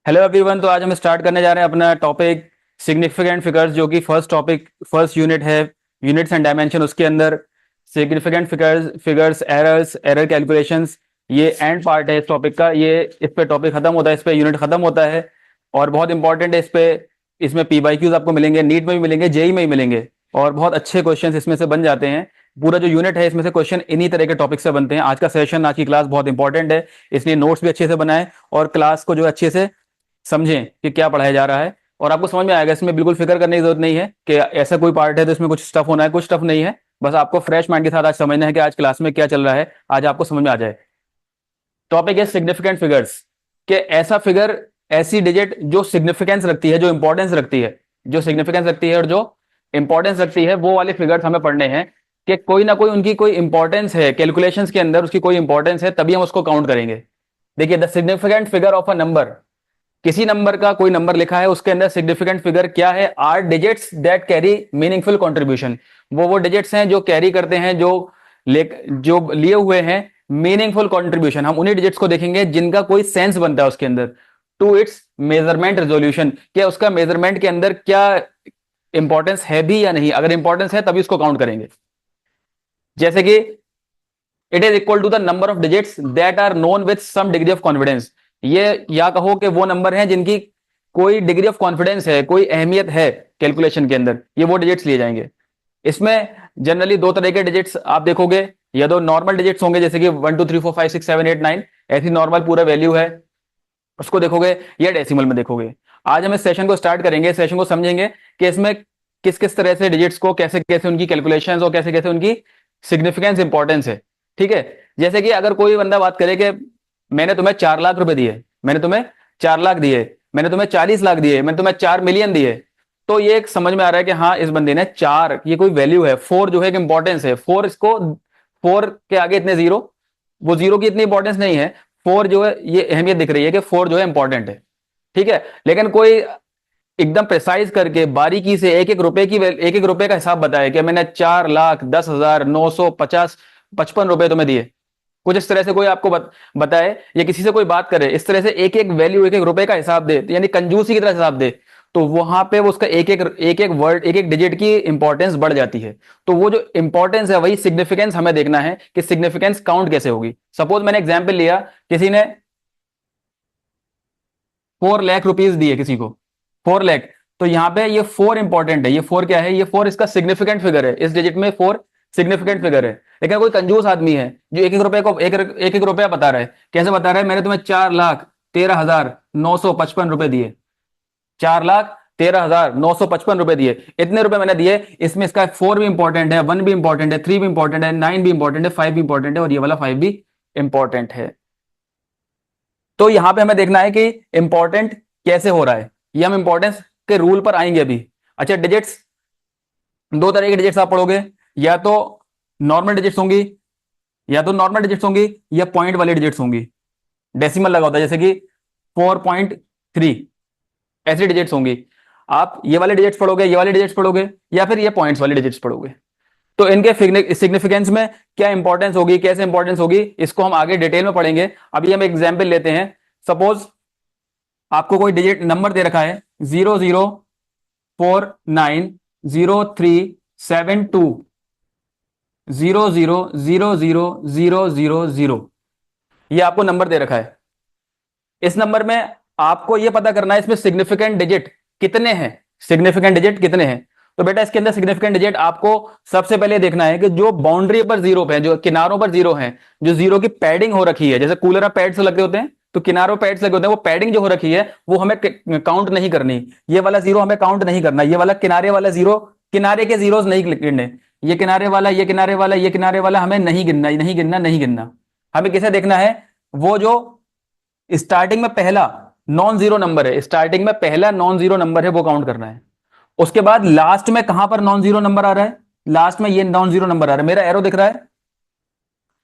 Hello everyone. तो आज हम स्टार्ट करने जा रहे हैं अपना टॉपिक सिग्निफिकेंट फिगर्स, जो कि फर्स्ट यूनिट है, यूनिट्स एंड डायमेंशन। उसके अंदर सिग्निफिकेंट फिगर्स एरर कैलकुलेशंस, ये एंड पार्ट है इस टॉपिक का। ये इस पे टॉपिक खत्म होता है, इस पे यूनिट खत्म होता है और बहुत इंपॉर्टेंट है। इसमें पीवाईक्यूज आपको मिलेंगे, नीट में भी मिलेंगे, जेई में भी मिलेंगे और बहुत अच्छे क्वेश्चन इसमें से बन जाते हैं। पूरा जो यूनिट है इसमें से क्वेश्चन इन्हीं तरह के टॉपिक से बनते हैं। आज का सेशन, आज की क्लास बहुत इंपॉर्टेंट है, इसलिए नोट्स भी अच्छे से बनाएं और क्लास को जो अच्छे से समझें कि क्या पढ़ाया जा रहा है और आपको समझ में आएगा। इसमें बिल्कुल फिक्र करने की जरूरत नहीं है कि ऐसा कोई पार्ट है तो इसमें कुछ स्टफ होना है, कुछ स्टफ नहीं है। बस आपको फ्रेश माइंड के साथ आज समझना है कि आज क्लास में क्या चल रहा है, आज आपको समझ में आ जाए। टॉपिक है सिग्निफिकेंट फिगर्स, कि ऐसा फिगर, ऐसी डिजिट जो सिग्निफिकेंस रखती है, जो इंपॉर्टेंस रखती है, जो सिग्निफिकेंस रखती है और जो इंपॉर्टेंस रखती है, वो वाले फिगर्स हमें पढ़ने हैं कि कोई ना कोई उनकी कोई इंपॉर्टेंस है कैलकुलेशंस के अंदर, उसकी कोई इंपॉर्टेंस है, तभी हम उसको काउंट करेंगे। देखिए, the significant figure of a number, किसी नंबर का कोई नंबर लिखा है, उसके अंदर सिग्निफिकेंट फिगर क्या है? Are digits that carry meaningful contribution. वो डिजिट्स हैं जो कैरी करते हैं, जो लिए हुए हैं मीनिंगफुल कंट्रीब्यूशन। हम उन्हीं डिजिट्स को देखेंगे जिनका कोई सेंस बनता है उसके अंदर, टू इट्स मेजरमेंट रेजोल्यूशन, क्या उसका मेजरमेंट के अंदर क्या इंपॉर्टेंस है भी या नहीं। अगर इंपॉर्टेंस है तभी उसको काउंट करेंगे। जैसे कि it is equal to the number of digits that are known with some degree of confidence. ये या कहो कि वो नंबर हैं जिनकी कोई डिग्री ऑफ कॉन्फिडेंस है, कोई अहमियत है कैलकुलेशन के अंदर, ये वो डिजिट्स लिए जाएंगे। इसमें जनरली दो तरह के डिजिट्स आप देखोगे, या तो नॉर्मल डिजिट्स होंगे जैसे कि 1 2 3 4 5 6 7 8 9, ऐसी नॉर्मल पूरा वैल्यू है उसको देखोगे, या डेसिमल में देखोगे। आज हम इस सेशन को स्टार्ट करेंगे, सेशन को समझेंगे कि इसमें किस किस तरह से डिजिट्स को, कैसे कैसे उनकी कैलकुलेशंस और कैसे कैसे उनकी सिग्निफिकेंस इंपॉर्टेंस है। ठीक है। जैसे कि अगर कोई बंदा बात करे कि मैंने तुम्हें 4 लाख रुपए दिए, मैंने तुम्हें 4 लाख दिए, मैंने तुम्हें 40 लाख दिए, मैंने तुम्हें 4 मिलियन दिए, तो ये एक समझ में आ रहा है कि हाँ, इस बंदे ने चार, ये कोई वैल्यू है, फोर जो है एक इंपॉर्टेंस है। फोर के आगे इतने जीरो, वो जीरो की इतनी इंपॉर्टेंस नहीं है। फोर जो है, ये अहमियत दिख रही है कि फोर जो है इंपॉर्टेंट है। ठीक है। लेकिन कोई एकदम प्रिसाइज करके बारीकी से एक एक रुपए का हिसाब बताया कि मैंने 4,10,950 55 रुपए तुम्हें दिए, कुछ इस तरह से कोई आपको बताए, या किसी से कोई बात करे इस तरह से, एक एक वैल्यू, एक एक रुपए का हिसाब दे, यानी कंजूसी की तरह हिसाब दे, तो वहां पे वो उसका एक एक वर्ड, एक एक डिजिट की इंपॉर्टेंस बढ़ जाती है। तो वो जो इंपॉर्टेंस है, वही सिग्निफिकेंस हमें देखना है कि सिग्निफिकेंस काउंट कैसे होगी। सपोज मैंने एग्जाम्पल लिया, किसी ने 4 लाख रुपीज दिए किसी को, 4 लाख, तो यहां पे ये फोर इंपॉर्टेंट है। ये फोर क्या है? ये फोर इसका सिग्निफिकेंट फिगर है, इस डिजिट में फोर सिग्निफिकेंट फिगर है। लेकिन कोई कंजूस आदमी है जो एक एक रुपए को एक एक रुपया बता रहा है। कैसे बता रहा है? मैंने तुम्हें 4,13,955 रुपए दिए, 4,13,955 रुपए दिए, इतने रुपए मैंने दिए। इसमें इसका फोर भी इंपॉर्टेंट है, वन भी इंपॉर्टेंट है, थ्री भी इंपॉर्टेंट है, नाइन भी इंपॉर्टेंट है, फाइव भी इंपॉर्टेंट है और ये वाला फाइव भी इंपॉर्टेंट है। तो यहां पे हमें देखना है कि इंपॉर्टेंट कैसे हो रहा है, ये हम इंपॉर्टेंस के रूल पर आएंगे अभी। अच्छा, डिजिट्स, दो तरह की डिजिट्स आप पढ़ोगे, या तो नॉर्मल डिजिट्स होंगी, या पॉइंट वाली डिजिट्स होंगी। डेसिमल लगा होता है जैसे कि 4.3, ऐसी डिजिट्स होंगी। आप ये वाले डिजिट्स पढ़ोगे, ये वाले डिजिट्स पढ़ोगे, या फिर ये पॉइंट्स वाली डिजिट्स पढ़ोगे। तो इनके सिग्निफिकेंस में क्या इंपॉर्टेंस होगी, कैसे इंपॉर्टेंस होगी, इसको हम आगे डिटेल में पढ़ेंगे। अभी हम एग्जाम्पल लेते हैं। सपोज आपको कोई डिजिट नंबर दे रखा है 00490372000000, ये आपको नंबर दे रखा है। इस नंबर में आपको यह पता करना है इसमें सिग्निफिकेंट डिजिट कितने हैं, सिग्निफिकेंट डिजिट कितने हैं। तो बेटा, इसके अंदर सिग्निफिकेंट डिजिट आपको सबसे पहले देखना है कि जो बाउंड्री पर जीरो है, जो किनारों पर जीरो है, जो जीरो की पैडिंग हो रखी है, जैसे कूलर में पैड्स लगे होते हैं, तो किनारों पैड्स लगे होते हैं, वो पैडिंग जो हो रखी है वो हमें काउंट नहीं करनी। ये वाला जीरो हमें काउंट नहीं करना, ये वाला किनारे वाला जीरो, किनारे के जीरोस नहीं गिनने। ये किनारे वाला, ये किनारे वाला, ये किनारे वाला हमें नहीं गिनना, नहीं गिनना, नहीं गिनना। हमें किसे देखना है? वो जो स्टार्टिंग में पहला नॉन जीरो नंबर है, स्टार्टिंग में पहला नॉन जीरो नंबर है, वो काउंट करना है। उसके बाद लास्ट में कहां पर नॉन जीरो नंबर आ रहा है? लास्ट में ये नॉन जीरो नंबर आ रहा है, मेरा एरो दिख रहा है।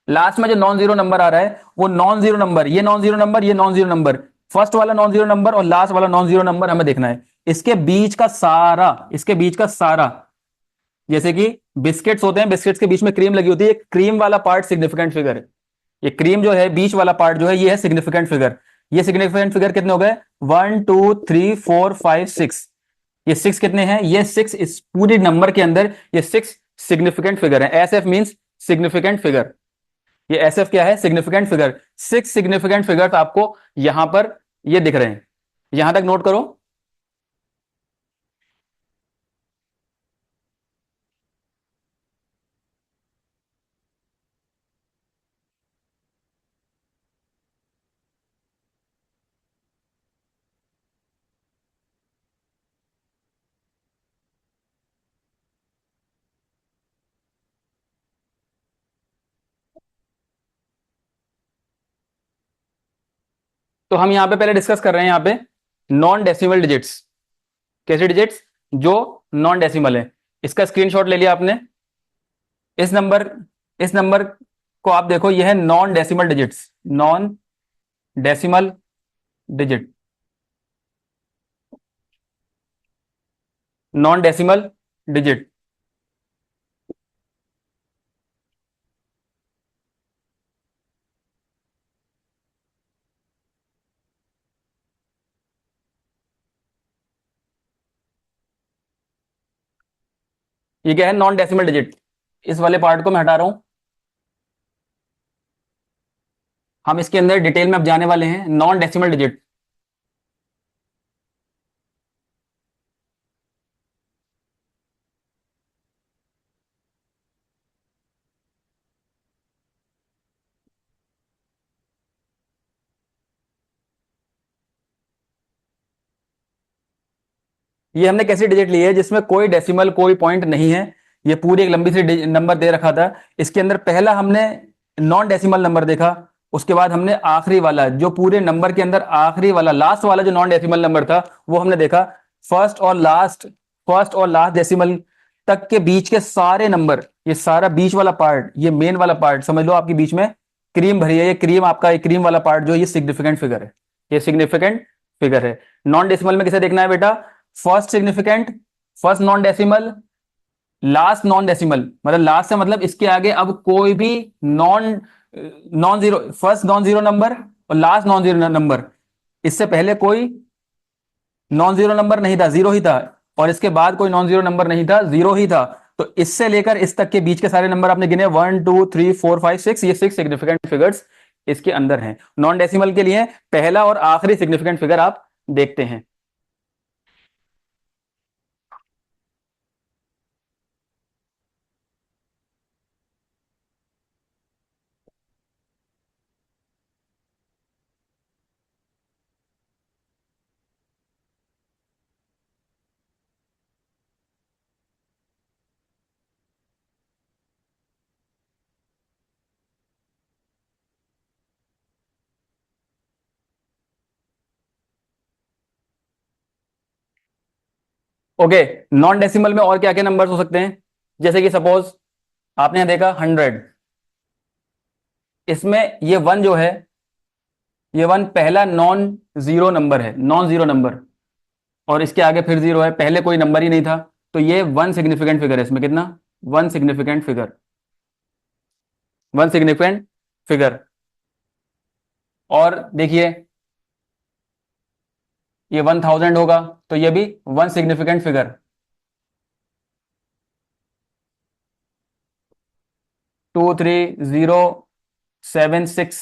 लास्ट में जो नॉन जीरो नंबर आ रहा है वो नॉन जीरो नंबर, ये नॉन जीरो नंबर, ये नॉन जीरो नंबर, फर्स्ट वाला नॉन जीरो नंबर और लास्ट वाला नॉन जीरो नंबर हमें देखना है। इसके बीच का सारा, इसके बीच का सारा, जैसे कि बिस्किट्स होते हैं, बिस्किट्स के बीच में क्रीम लगी होती है, क्रीम वाला पार्ट सिग्निफिकेंट फिगर है। ये क्रीम जो है, बीच वाला पार्ट जो है, ये है सिग्निफिकेंट फिगर। ये सिग्निफिकेंट फिगर कितने हो गए? 1 2 3 4 5 6। ये 6 कितने हैं? ये 6 इस पूरी नंबर के अंदर ये 6 सिग्निफिकेंट फिगर है। S F means significant figure. ये एस एफ क्या है? Significant figure. 6 सिग्निफिकेंट फिगर आपको यहां पर ये दिख रहे हैं। यहां तक नोट करो। तो हम यहां पे पहले डिस्कस कर रहे हैं यहां पे नॉन डेसिमल डिजिट्स। कैसे डिजिट्स? जो नॉन डेसिमल है। इसका स्क्रीनशॉट ले लिया आपने। इस नंबर इस नंबर को आप देखो, यह है non decimal digits. Non decimal digit. Non decimal digit. ये क्या है? Non decimal digit. इस वाले पार्ट को मैं हटा रहा हूं। हम इसके अंदर डिटेल में अब जाने वाले हैं। Non decimal digit. ये हमने कैसी डिजिट ली है? जिसमें कोई डेसिमल कोई पॉइंट नहीं है। ये पूरी एक लंबी सी नंबर दे रखा था। इसके अंदर पहला हमने नॉन डेसिमल नंबर देखा। उसके बाद हमने आखिरी वाला, जो पूरे नंबर के अंदर आखिरी वाला लास्ट वाला जो नॉन डेसिमल नंबर था, वो हमने देखा। फर्स्ट और लास्ट डेसिमल तक के बीच के सारे नंबर, ये सारा बीच वाला पार्ट, ये मेन वाला पार्ट समझ लो आपके बीच में क्रीम भरी है। ये क्रीम आपका, ये क्रीम वाला पार्ट जो ये सिग्निफिकेंट फिगर है। ये सिग्निफिकेंट फिगर है। नॉन डेसिमल में किसे देखना है बेटा? First significant, first non decimal, last non decimal. मतलब लास्ट से मतलब इसके आगे अब कोई भी non non zero, first non zero number और लास्ट नॉन जीरो नंबर। इससे पहले कोई नॉन जीरो नंबर नहीं था, जीरो ही था। और इसके बाद कोई नॉन जीरो नंबर नहीं था, जीरो ही था। तो इससे लेकर इस तक के बीच के सारे नंबर आपने गिने, 1 2 3 4 5 6। ये 6 सिग्निफिकेंट फिगर्स इसके अंदर हैं। नॉन डेसिमल के लिए पहला और आखिरी सिग्निफिकेंट फिगर आप देखते हैं। ओके, नॉन डेसिमल में और क्या क्या नंबर्स हो सकते हैं? जैसे कि सपोज आपने यहां देखा 100। इसमें ये वन जो है, ये वन पहला नॉन जीरो नंबर है, नॉन जीरो नंबर। और इसके आगे फिर जीरो है, पहले कोई नंबर ही नहीं था। तो ये वन सिग्निफिकेंट फिगर है। इसमें कितना? One significant figure. One significant figure. और देखिए, ये 1000 होगा, तो ये भी वन सिग्निफिकेंट फिगर। 2 3 0 7 6।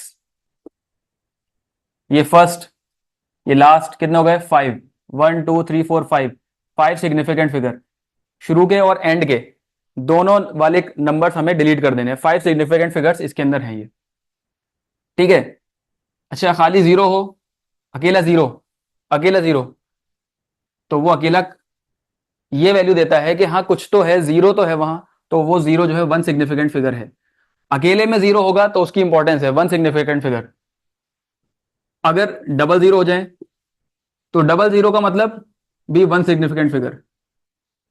ये फर्स्ट, ये लास्ट, कितने हो गए? 5। 1 2 3 4 5। 5 सिग्निफिकेंट फिगर। शुरू के और एंड के दोनों वाले नंबर्स हमें डिलीट कर देने हैं। 5 सिग्निफिकेंट फिगर्स इसके अंदर हैं ये। ठीक है। अच्छा, खाली जीरो हो, अकेला जीरो, अकेला जीरो, तो वो अकेला ये वैल्यू देता है कि हाँ कुछ तो है, जीरो तो है वहां। तो वो जीरो जो है वन सिग्निफिकेंट फिगर है। अकेले में जीरो होगा तो उसकी इंपॉर्टेंस है, वन सिग्निफिकेंट फिगर। अगर डबल जीरो हो जाए तो डबल जीरो का मतलब भी वन सिग्निफिकेंट फिगर।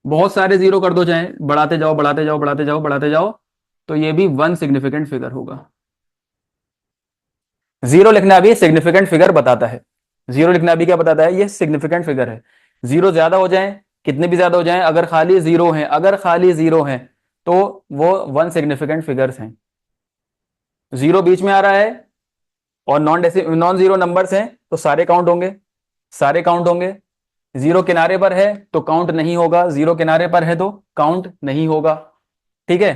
बहुत सारे जीरो कर दो, चाहे बढ़ाते जाओ बढ़ाते जाओ बढ़ाते जाओ बढ़ाते जाओ, तो ये भी वन सिग्निफिकेंट फिगर होगा। जीरो लिखना भी सिग्निफिकेंट फिगर बताता है। जीरो लिखना भी क्या बताता है? ये सिग्निफिकेंट फिगर है। जीरो ज्यादा हो जाए, कितने भी ज्यादा हो जाए, अगर खाली जीरो है, अगर खाली जीरो है, तो वो वन सिग्निफिकेंट फिगर्स हैं। जीरो बीच में आ रहा है और नॉन जीरो नंबर्स हैं तो सारे काउंट होंगे, सारे काउंट होंगे। जीरो किनारे पर है तो काउंट नहीं होगा, जीरो किनारे पर है तो काउंट नहीं होगा। ठीक है,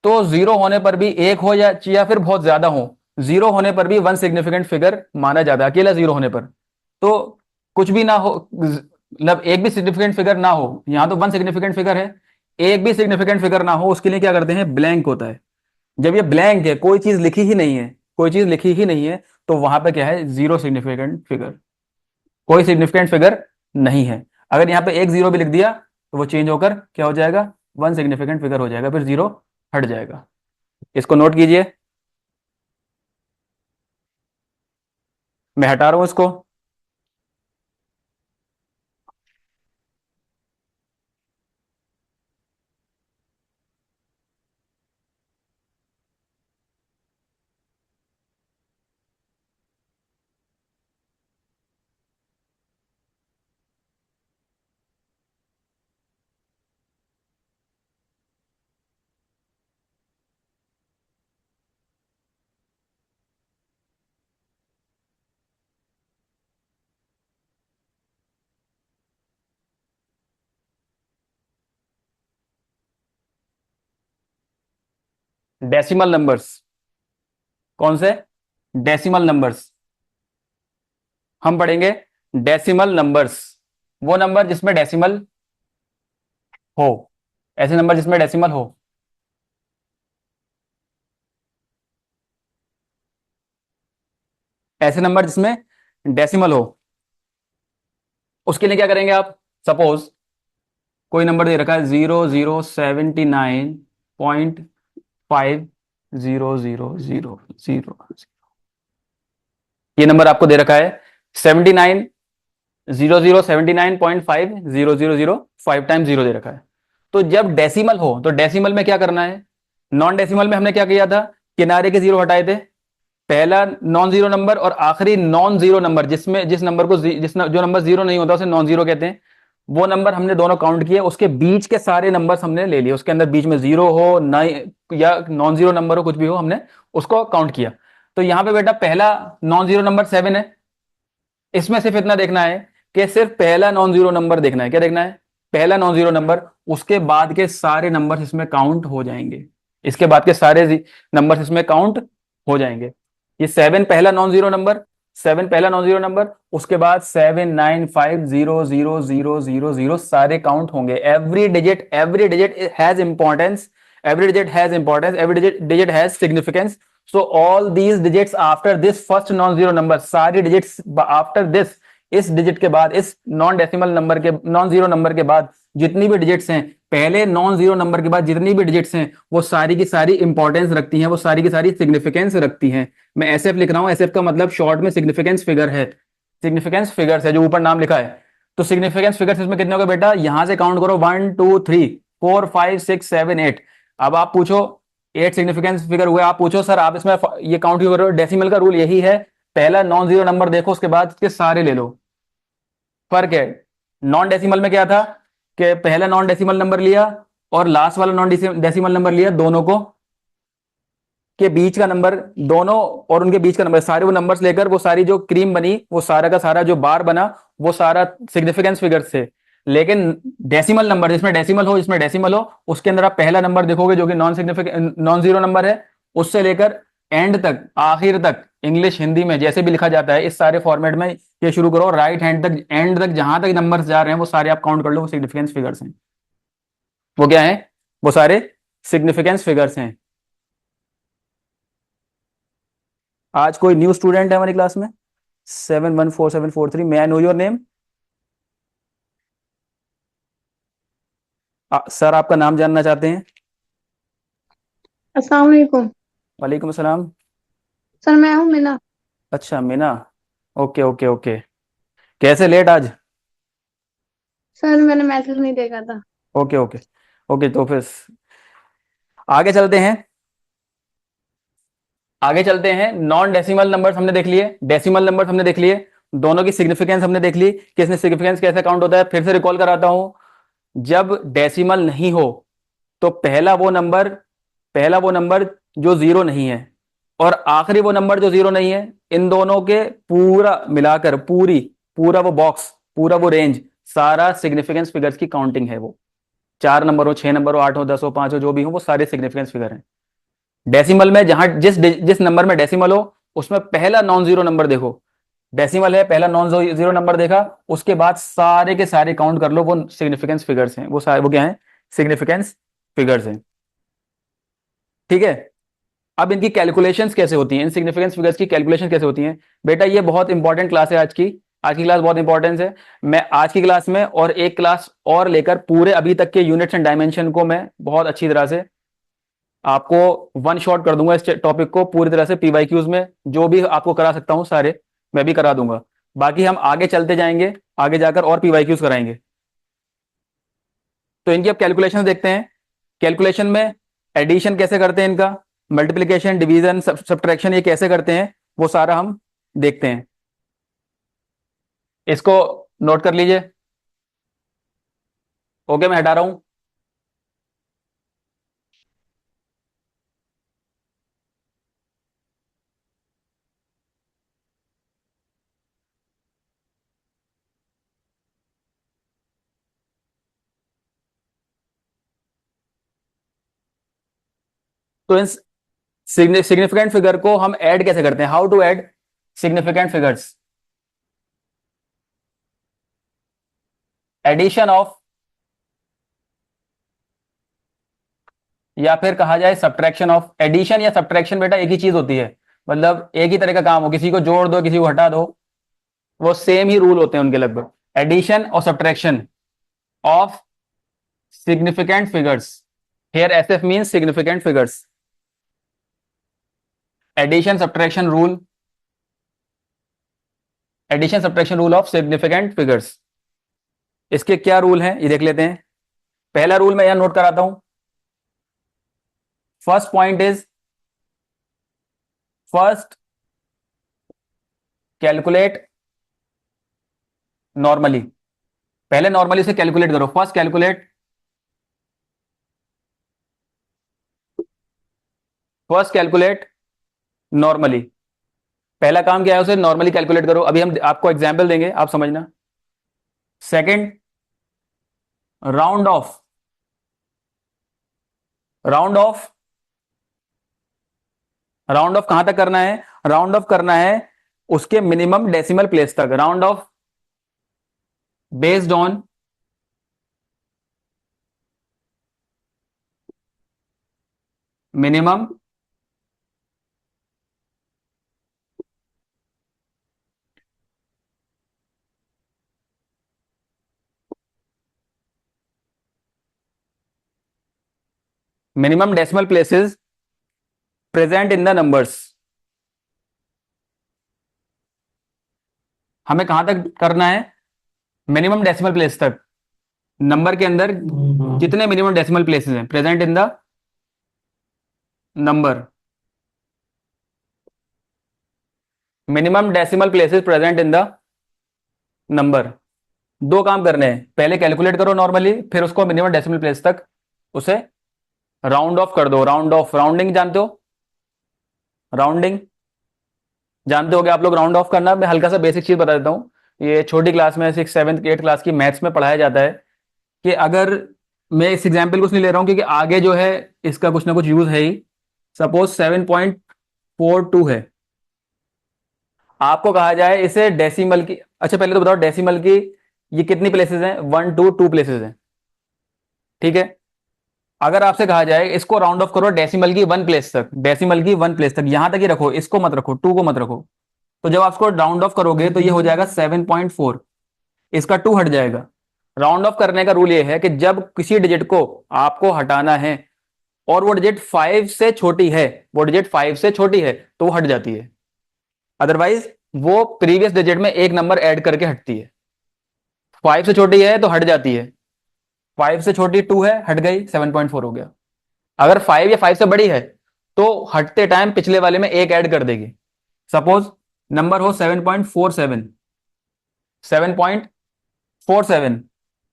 तो जीरो होने पर भी एक हो या फिर बहुत ज्यादा हो, जीरो होने पर भी वन सिग्निफिकेंट फिगर माना जाता है, अकेला जीरो होने पर। तो कुछ भी ना हो, मतलब एक भी सिग्निफिकेंट फिगर ना हो, यहां तो वन सिग्निफिकेंट फिगर है, एक भी सिग्निफिकेंट फिगर ना हो, उसके लिए क्या करते हैं, ब्लैंक होता है। जब ये ब्लैंक है, कोई चीज लिखी ही नहीं है, कोई चीज लिखी ही नहीं है, तो वहां पे क्या है, जीरो सिग्निफिकेंट फिगर, कोई सिग्निफिकेंट फिगर नहीं है। अगर यहाँ पे एक जीरो भी लिख दिया तो वो चेंज होकर क्या हो जाएगा, वन सिग्निफिकेंट फिगर हो जाएगा, फिर जीरो हट जाएगा। इसको नोट कीजिए, मैं हटा रहा हूं इसको। डेसिमल नंबर्स, कौन से, डेसिमल नंबर्स, हम पढ़ेंगे डेसिमल नंबर्स, वो नंबर जिसमें डेसिमल हो, ऐसे नंबर जिसमें डेसिमल हो। ऐसे नंबर जिसमें डेसिमल हो, उसके लिए क्या करेंगे आप, सपोज कोई नंबर दे रखा है 0079.500000, ये नंबर आपको दे रखा है 79, 0079.500005 टाइम जीरो दे रखा है। तो जब डेसिमल हो तो डेसिमल में क्या करना है, नॉन डेसिमल में हमने क्या किया था, किनारे के जीरो हटाए थे, पहला नॉन जीरो नंबर और आखिरी नॉन जीरो नंबर, जिसमें जिस नंबर को जो नंबर जीरो नहीं होता उसे नॉन जीरो कहते हैं, वो नंबर हमने दोनों काउंट किए, उसके बीच के सारे नंबर्स हमने ले लिए, उसके अंदर बीच में जीरो हो ना या नॉन जीरो नंबर हो, कुछ भी हो, हमने उसको काउंट किया। तो यहां पे बेटा पहला नॉन जीरो नंबर 7 है, इसमें सिर्फ इतना देखना है कि सिर्फ पहला नॉन जीरो नंबर देखना है, क्या देखना है, पहला नॉन जीरो नंबर, उसके बाद के सारे नंबर्स इसमें काउंट हो जाएंगे, इसके बाद के सारे नंबर्स इसमें काउंट हो जाएंगे। ये 7 पहला नॉन जीरो नंबर, 7 पहला नॉन जीरो नंबर, उसके बाद 79500000 सारे काउंट होंगे, every digit has importance, every digit has importance, every digit has significance. So all these digits after this first non zero number, सारी डिजिट्स आफ्टर दिस, इस digit के बाद, इस नॉन डेसिमल नंबर के, नॉन जीरो नंबर के बाद जितनी भी डिजिट्स हैं, पहले नॉन जीरो नंबर के बाद जितनी भी डिजिट्स हैं, वो सारी की सारी इंपॉर्टेंस रखती हैं, वो सारी की सारी सिग्निफिकेंस रखती हैं। मैं एसएफ लिख रहा हूं, एसएफ का मतलब शॉर्ट में सिग्निफिकेंस फिगर है, सिग्निफिकेंस फिगर्स है जो ऊपर नाम लिखा है। तो सिग्निफिकेंस फिगर्स इसमें कितने होगा बेटा, यहां से काउंट करो 1 2 3 4 5 6 7 8। अब आप पूछो 8 सिग्निफिकेंस फिगर हुए, आप पूछो सर आप इसमें ये काउंट क्यों कर रहे हो, डेसिमल का रूल यही है, पहला नॉन जीरो नंबर देखो, उसके बाद इसके सारे ले लो। फर्क है, नॉन डेसिमल में क्या था कि पहला नॉन डेसिमल नंबर लिया और लास्ट वाला नॉन डेसिमल नंबर लिया, दोनों को के बीच का नंबर, दोनों और उनके बीच का नंबर, सारे वो नंबर्स लेकर वो सारी जो क्रीम बनी, वो सारा का सारा जो बार बना, वो सारा सिग्निफिकेंस फिगर्स थे। लेकिन डेसिमल नंबर, जिसमें डेसिमल हो, जिसमें डेसिमल हो, उसके अंदर आप पहला नंबर देखोगे जो कि non significant non zero number है, उससे लेकर एंड तक, आखिर तक, इंग्लिश हिंदी में जैसे भी लिखा जाता है, इस सारे फॉर्मेट में ये शुरू करो, राइट हैंड तक, एंड तक जहां तक नंबर्स जा रहे हैं वो सारे आप काउंट कर लो, वो सिग्निफिकेंस फिगर्स हैं। वो क्या है, वो सारे सिग्निफिकेंस फिगर्स हैं। आज कोई न्यू स्टूडेंट है हमारी क्लास में, 714743, may I know your name. Sir आपका नाम जानना चाहते हैं। अस्सलाम वालेकुम। वालेकुम अस्सलाम। सर मैं हूँ मीना। अच्छा मीना, ओके ओके ओके, कैसे लेट आज, सर मैंने मैसेज नहीं देखा था। ओके ओके ओके, तो फिर आगे चलते हैं, आगे चलते हैं। नॉन डेसिमल नंबर्स हमने देख लिए, डेसिमल नंबर्स हमने देख लिए, दोनों की सिग्निफिकेंस हमने देख ली कि इसमें सिग्निफिकेंस कैसे काउंट होता है। फिर से रिकॉल कराता हूं, जब डेसिमल नहीं हो तो पहला वो नंबर जो जीरो नहीं है, और आखिरी वो नंबर जो जीरो नहीं है, इन दोनों के पूरा मिलाकर पूरा वो बॉक्स, पूरा वो रेंज, सारा सिग्निफिकेंस फिगर्स की काउंटिंग है वो। 4 नंबर हो, 6 नंबर हो, 8 हो, 10 हो, 5 हो, जो भी हो, वो सारे सिग्निफिकेंस फिगर हैं। डेसिमल में जहां जिस नंबर में डेसिमल हो उसमें पहला नॉन जीरो नंबर देखो, डेसिमल है, पहला नॉन जीरो नंबर देखा, उसके बाद सारे के सारे काउंट कर लो, वो सिग्निफिकेंस फिगर्स हैं, वो सारे वो क्या है, सिग्निफिकेंस फिगर्स हैं। ठीक है। अब इनकी कैलकुलेशंस कैसे होती हैं, इन सिग्निफिकेंस फिगर्स की कैलकुलेशन कैसे होती हैं? बेटा ये बहुत इंपॉर्टेंट क्लास है आज की क्लास बहुत इंपॉर्टेंस है। मैं आज की क्लास में और एक क्लास और लेकर पूरे अभी तक के यूनिट्स एंड डायमेंशन को मैं बहुत अच्छी तरह से आपको वन शॉट कर दूंगा, इस टॉपिक को पूरी तरह से पीवाईक्यूज में जो भी आपको करा सकता हूं सारे मैं भी करा दूंगा। बाकी हम आगे चलते जाएंगे, आगे जाकर और पीवाईक्यूज कराएंगे। तो इनकी अब कैलकुलेशन देखते हैं। कैलकुलेशन में एडिशन कैसे करते हैं इनका, मल्टीप्लिकेशन, डिवीजन, सब्ट्रैक्शन, ये कैसे करते हैं वो सारा हम देखते हैं। इसको नोट कर लीजिए। ओके, मैं हटा रहा हूं। तो इन सिग्निफिकेंट फिगर को हम ऐड कैसे करते हैं, how to add significant figures? Addition of, या फिर कहा जाए सब्ट्रैक्शन ऑफ। एडिशन या सब्ट्रैक्शन बेटा एक ही चीज होती है, मतलब एक ही तरह का काम हो, किसी को जोड़ दो किसी को हटा दो, वो सेम ही रूल होते हैं उनके लगभग। एडिशन और subtraction of significant figures, here SF means significant figures. Addition subtraction rule, addition subtraction rule of significant figures. इसके क्या रूल हैं ये देख लेते हैं। पहला रूल मैं यहां नोट कराता हूं। First point is, first calculate normally. पहले नॉर्मली से कैलकुलेट करो, first calculate, first calculate normally. पहला काम क्या है, उसे नॉर्मली कैलकुलेट करो। अभी हम आपको एग्जाम्पल देंगे, आप समझना। Second, round of, round of, round of कहां तक करना है? राउंड ऑफ करना है उसके मिनिमम डेसिमल प्लेस तक। Round off based on minimum minimum decimal places present in the numbers. हमें कहां तक करना है? मिनिमम डेसिमल प्लेस तक। नंबर के अंदर कितने मिनिमम डेसिमल प्लेसेस हैं present in the number? Minimum decimal places present in the number. दो काम करने हैं, पहले कैलकुलेट करो नॉर्मली, फिर उसको मिनिमम डेसिमल प्लेस तक उसे राउंड ऑफ कर दो। राउंड ऑफ, राउंडिंग जानते हो? राउंडिंग जानते हो कि आप लोग राउंड ऑफ करना। मैं हल्का सा बेसिक चीज बता देता हूँ। ये छोटी क्लास में 6, 7, 8 क्लास की मैथ्स में पढ़ाया जाता है कि अगर, मैं इस एग्जाम्पल को इसलिए ले रहा हूँ क्योंकि आगे जो है इसका कुछ ना कुछ यूज है ही। सपोज 7.42 है, आपको कहा जाए इसे डेसिमल की, अच्छा पहले तो बताओ डेसिमल की ये कितनी प्लेसेस हैं? 1 2 2 प्लेसेस हैं। ठीक है। अगर आपसे कहा जाए इसको राउंड ऑफ करो डेसिमल की 1 प्लेस तक, डेसिमल की 1 प्लेस तक, यहां तक ही रखो, इसको मत रखो, 2 को मत रखो, तो जब आप इसको राउंड ऑफ करोगे तो ये हो जाएगा 7.4, इसका 2 हट जाएगा। राउंड ऑफ करने का रूल ये है कि जब किसी डिजिट को आपको हटाना है और वो डिजिट 5 से छोटी है, वो डिजिट 5 से छोटी है तो वो हट जाती है, अदरवाइज वो प्रीवियस डिजिट में एक नंबर ऐड करके हटती है। 5 से छोटी है तो हट जाती है, 5 से छोटी 2 है, हट गई, 7.4 हो गया। अगर 5 या 5 से बड़ी है तो हटते टाइम पिछले वाले में एक ऐड कर देगी। सपोज नंबर हो 7.47, 7.47,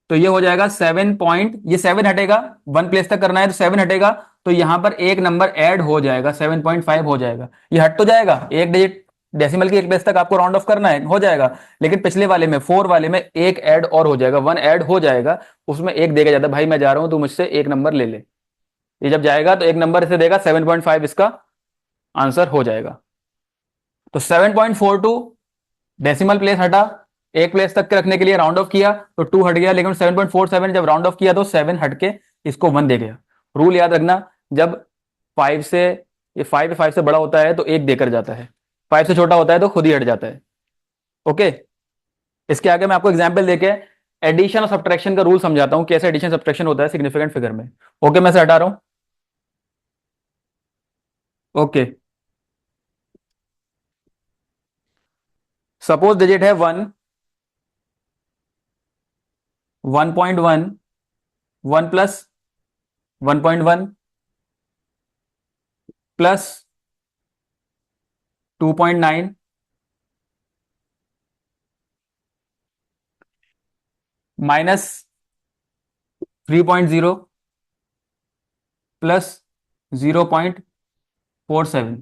तो ये हो जाएगा 7 पॉइंट, ये 7 हटेगा, 1 प्लेस तक करना है तो 7 हटेगा, तो यहां पर एक नंबर ऐड हो जाएगा, 7.5 हो जाएगा। ये हट तो जाएगा, एक डिजिट डेसिमल की एक प्लेस तक आपको राउंड ऑफ करना है, हो जाएगा। लेकिन पिछले वाले में 4 वाले में एक ऐड और हो जाएगा, 1 ऐड हो जाएगा, उसमें एक देगा जाता है, भाई मैं जा रहा हूं, तू मुझसे एक नंबर ले ले। ये जब जाएगा तो एक नंबर इसे देगा, 7.5 इसका आंसर हो जाएगा। तो 7.42 डेसिमल प्लेस हटा, एक प्लेस तक के रखने के लिए राउंड ऑफ किया तो 2 हट गया, लेकिन 7.47 जब राउंड ऑफ किया तो 7 हट के इसको 1 दे गया। रूल याद रखना, जब 5 से, ये 5 से बड़ा होता है तो एक देकर जाता है, 5 से छोटा होता है तो खुद ही हट जाता है। ओके, इसके आगे मैं आपको एग्जाम्पल देके एडिशन और सब्ट्रैक्शन का रूल समझाता हूं, कैसे एडिशन सब्ट्रैक्शन होता है सिग्निफिकेंट फिगर में। ओके, मैं से हटा रहा हूं। ओके, सपोज डिजिट है 1, 1.1, 1 प्लस 1.1 प्लस 2.9 माइनस 3.0 प्लस 0.47।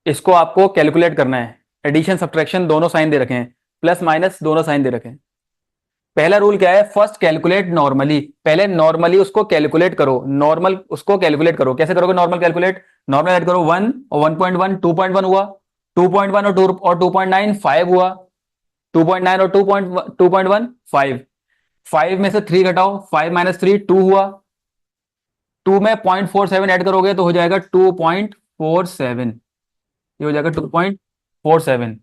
इसको आपको कैलकुलेट करना है। एडिशन सब्ट्रैक्शन दोनों साइन दे रखे हैं, प्लस माइनस दोनों साइन दे रखे हैं। पहला रूल क्या है, फर्स्ट कैलकुलेट नॉर्मली, पहले नॉर्मली उसको कैलकुलेट करो, नॉर्मल उसको कैलकुलेट करो। कैसे करोगे नॉर्मल कैलकुलेट, नॉर्मल ऐड करो, 1 और 1.1 2.1 हुआ, 2.1 और 2.9 5 हुआ, 2.9 और 2.1 5, 5 में से 3 घटाओ, 5 माइनस 3 2 हुआ, 2 में 0.47 ऐड करोगे तो हो जाएगा 2.47, ये हो जाएगा 2.47।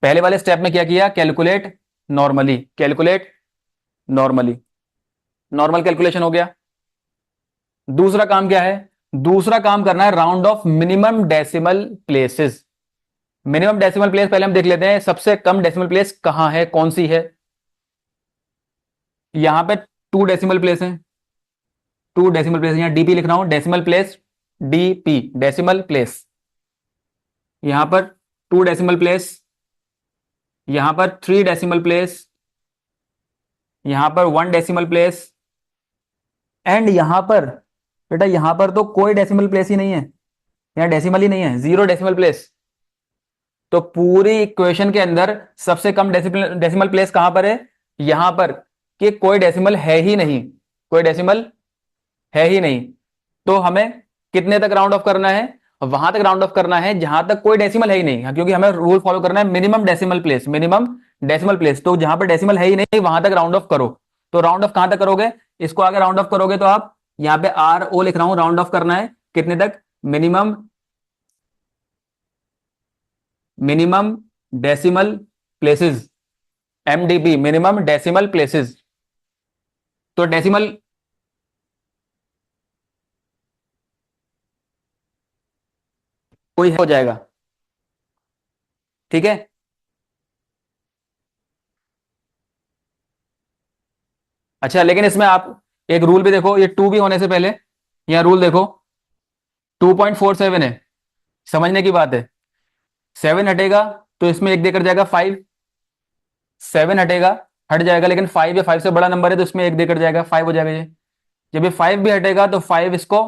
पहले वाले स्टेप में क्या किया, calculate normally, calculate normally, normal calculation हो गया। दूसरा काम क्या है, दूसरा काम करना है round of minimum decimal places. Minimum decimal place पहले हम देख लेते हैं, सबसे कम डेसिमल प्लेस कहां है, कौन सी है। यहां पे 2 डेसिमल प्लेस है, 2 डेसिमल प्लेस, यहां डीपी लिख रहा हूं, decimal place, DP decimal place. यहां पर 2 डेसिमल प्लेस, यहां पर 3 डेसिमल प्लेस, यहां पर 1 डेसिमल प्लेस, एंड यहां पर, बेटा यहां पर तो कोई डेसिमल प्लेस ही नहीं है, यहां डेसिमल ही नहीं है, 0 डेसिमल प्लेस। तो पूरी इक्वेशन के अंदर सबसे कम डेसिमल डेसिमल प्लेस कहां पर है, यहां पर, कि कोई डेसिमल है ही नहीं, कोई डेसिमल है ही नहीं। तो हमें कितने तक राउंड ऑफ करना है, वहां तक राउंड ऑफ करना है जहां तक कोई डेसिमल है ही नहीं, क्योंकि हमें रूल फॉलो करना है minimum decimal place, minimum decimal place. तो जहां पर डेसिमल है ही नहीं वहां तक राउंड ऑफ करो। तो राउंड ऑफ कहां तक करोगे, इसको आगे राउंड ऑफ करोगे तो आप यहां पे आर ओ लिख रहा हूं, राउंड ऑफ करना है कितने तक, minimum, minimum decimal places, MDP, minimum decimal places. तो डेसिमल, कोई हो जाएगा, ठीक है। अच्छा, लेकिन इसमें आप एक रूल भी देखो, ये 2 भी होने से पहले यहां रूल देखो, 2.47 है, समझने की बात है। 7 हटेगा तो इसमें एक देकर जाएगा 5, 7 हटेगा, हट जाएगा, लेकिन 5 या 5 से बड़ा नंबर है तो इसमें एक देकर जाएगा, 5 हो जाएगा ये। जब ये 5 भी हटेगा तो 5 इसको,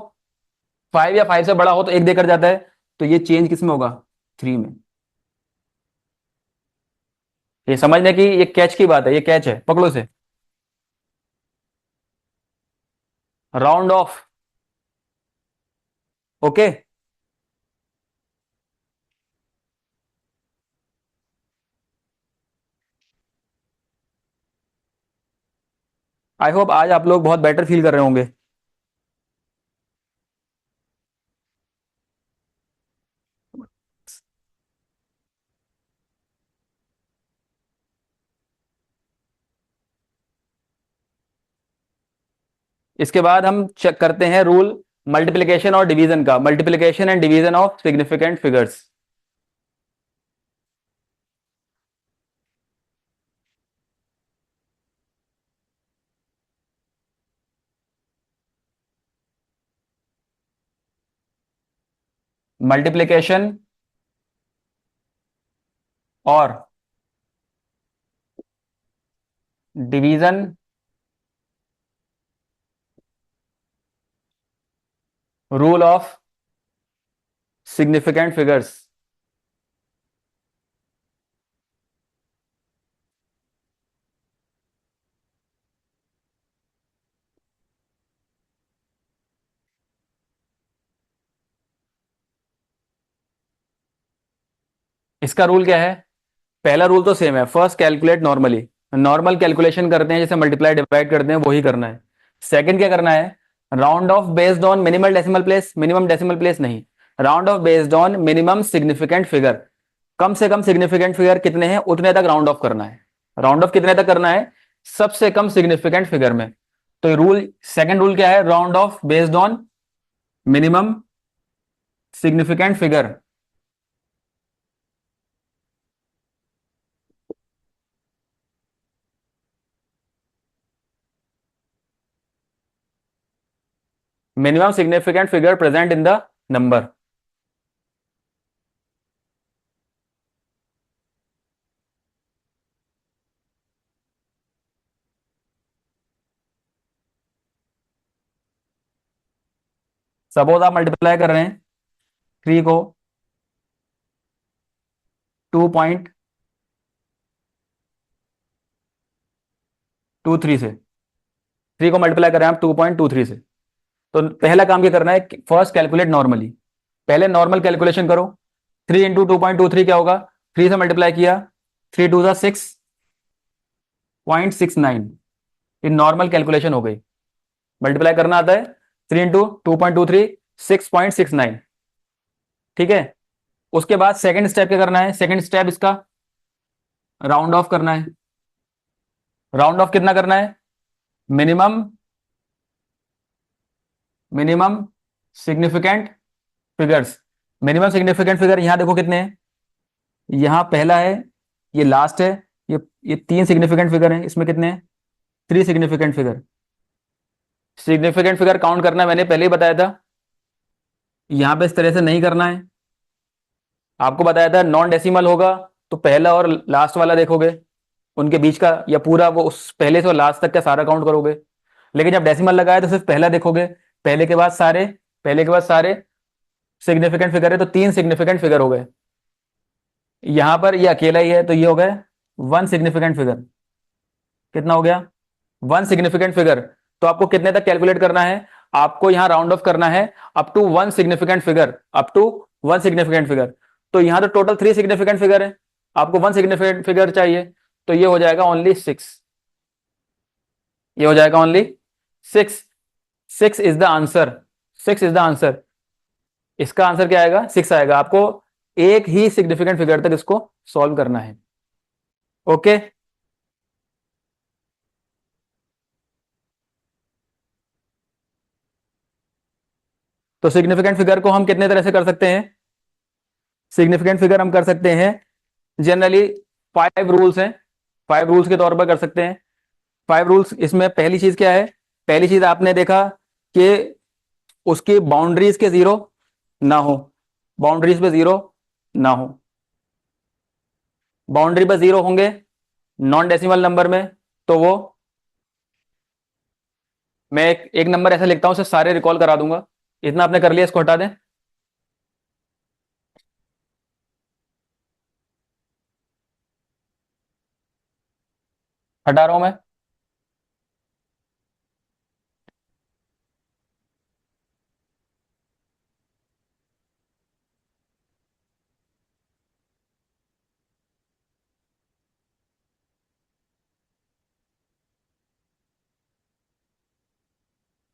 5 या 5 से बड़ा हो तो एक देकर जाता है, तो ये चेंज किस में होगा, 3 में। ये समझने की, ये कैच की बात है, ये कैच है, पकड़ो से। Round of, okay. I hope आज आप लोग बहुत बेटर फील कर रहे होंगे। इसके बाद हम चेक करते हैं रूल मल्टीप्लिकेशन और डिवीजन का, multiplication and division of significant figures. Multiplication और division rule of significant figures. इसका रूल क्या है? पहला रूल तो सेम है, first calculate normally. Normal calculation करते हैं जैसे मल्टीप्लाई डिवाइड करते हैं, वही करना है। सेकंड क्या करना है? Round off based on minimal decimal place, minimum decimal place नहीं, round off based on minimum significant figure. कम से कम सिग्निफिकेंट फिगर कितने हैं उतने तक राउंड ऑफ करना है। राउंड ऑफ कितने तक करना है? सबसे कम सिग्निफिकेंट फिगर में। तो रूल, सेकंड रूल क्या है? Round off based on minimum significant figure. Minimum significant figure present in the number. Suppose आप मल्टीप्लाई कर रहे हैं 3 को 2.23 से, 3 को मल्टीप्लाई कर रहे हैं आप 2.23 से। तो पहला काम क्या करना है? First calculate normally. पहले नॉर्मल कैलकुलेशन करो। 3 इंटू 2.23 क्या होगा? 3 से मल्टीप्लाई किया, 3 टू 6.69। ये नॉर्मल कैलकुलेशन हो गई। मल्टीप्लाई करना आता है, 3 इंटू 2.23 6.69। ठीक है। उसके बाद सेकंड स्टेप क्या करना है? सेकंड स्टेप इसका राउंड ऑफ करना है। राउंड ऑफ कितना करना है? Minimum minimum significant figures. Minimum significant figure यहां देखो कितने हैं। यहां पहला है, ये लास्ट है, ये 3 सिग्निफिकेंट फिगर हैं। इसमें कितने हैं? 3 significant figure. Significant figure count करना मैंने पहले ही बताया था। यहां पे इस तरह से नहीं करना है। आपको बताया था नॉन डेसिमल होगा तो पहला और लास्ट वाला देखोगे, उनके बीच का या पूरा वो उस पहले से और लास्ट तक का सारा काउंट करोगे। लेकिन जब डेसिमल लगाया तो सिर्फ पहला देखोगे, पहले के बाद सारे सिग्निफिकेंट फिगर है, तो 3 सिग्निफिकेंट फिगर हो गए। यहां पर ये अकेला ही है तो ये हो गए 1 सिग्निफिकेंट फिगर। कितना हो गया? 1 सिग्निफिकेंट फिगर। तो आपको कितने तक कैलकुलेट करना है? आपको यहां राउंड ऑफ करना है up to 1 significant figure, up to 1 significant figure. तो यहां तो टोटल 3 सिग्निफिकेंट फिगर है, आपको 1 सिग्निफिकेंट फिगर चाहिए, तो ये हो जाएगा ओनली 6। ये हो जाएगा only 6। 6 is the answer. 6 is the answer. इसका आंसर क्या आएगा? 6 आएगा। आपको एक ही सिग्निफिकेंट फिगर तक इसको सॉल्व करना है। ओके। तो सिग्निफिकेंट फिगर को हम कितने तरह से कर सकते हैं? सिग्निफिकेंट फिगर हम कर सकते हैं जनरली 5 रूल्स हैं, 5 रूल्स के तौर पर कर सकते हैं। 5 रूल्स, इसमें पहली चीज क्या है? पहली चीज आपने देखा कि उसकी बाउंड्रीज के जीरो ना हो, बाउंड्रीज पे जीरो ना हो। बाउंड्री पर जीरो होंगे नॉन डेसिमल नंबर में, तो वो मैं एक नंबर ऐसा लिखता हूं, उसे सारे रिकॉल करा दूंगा। इतना आपने कर लिया, इसको हटा दें। हटा रहा हूं मैं।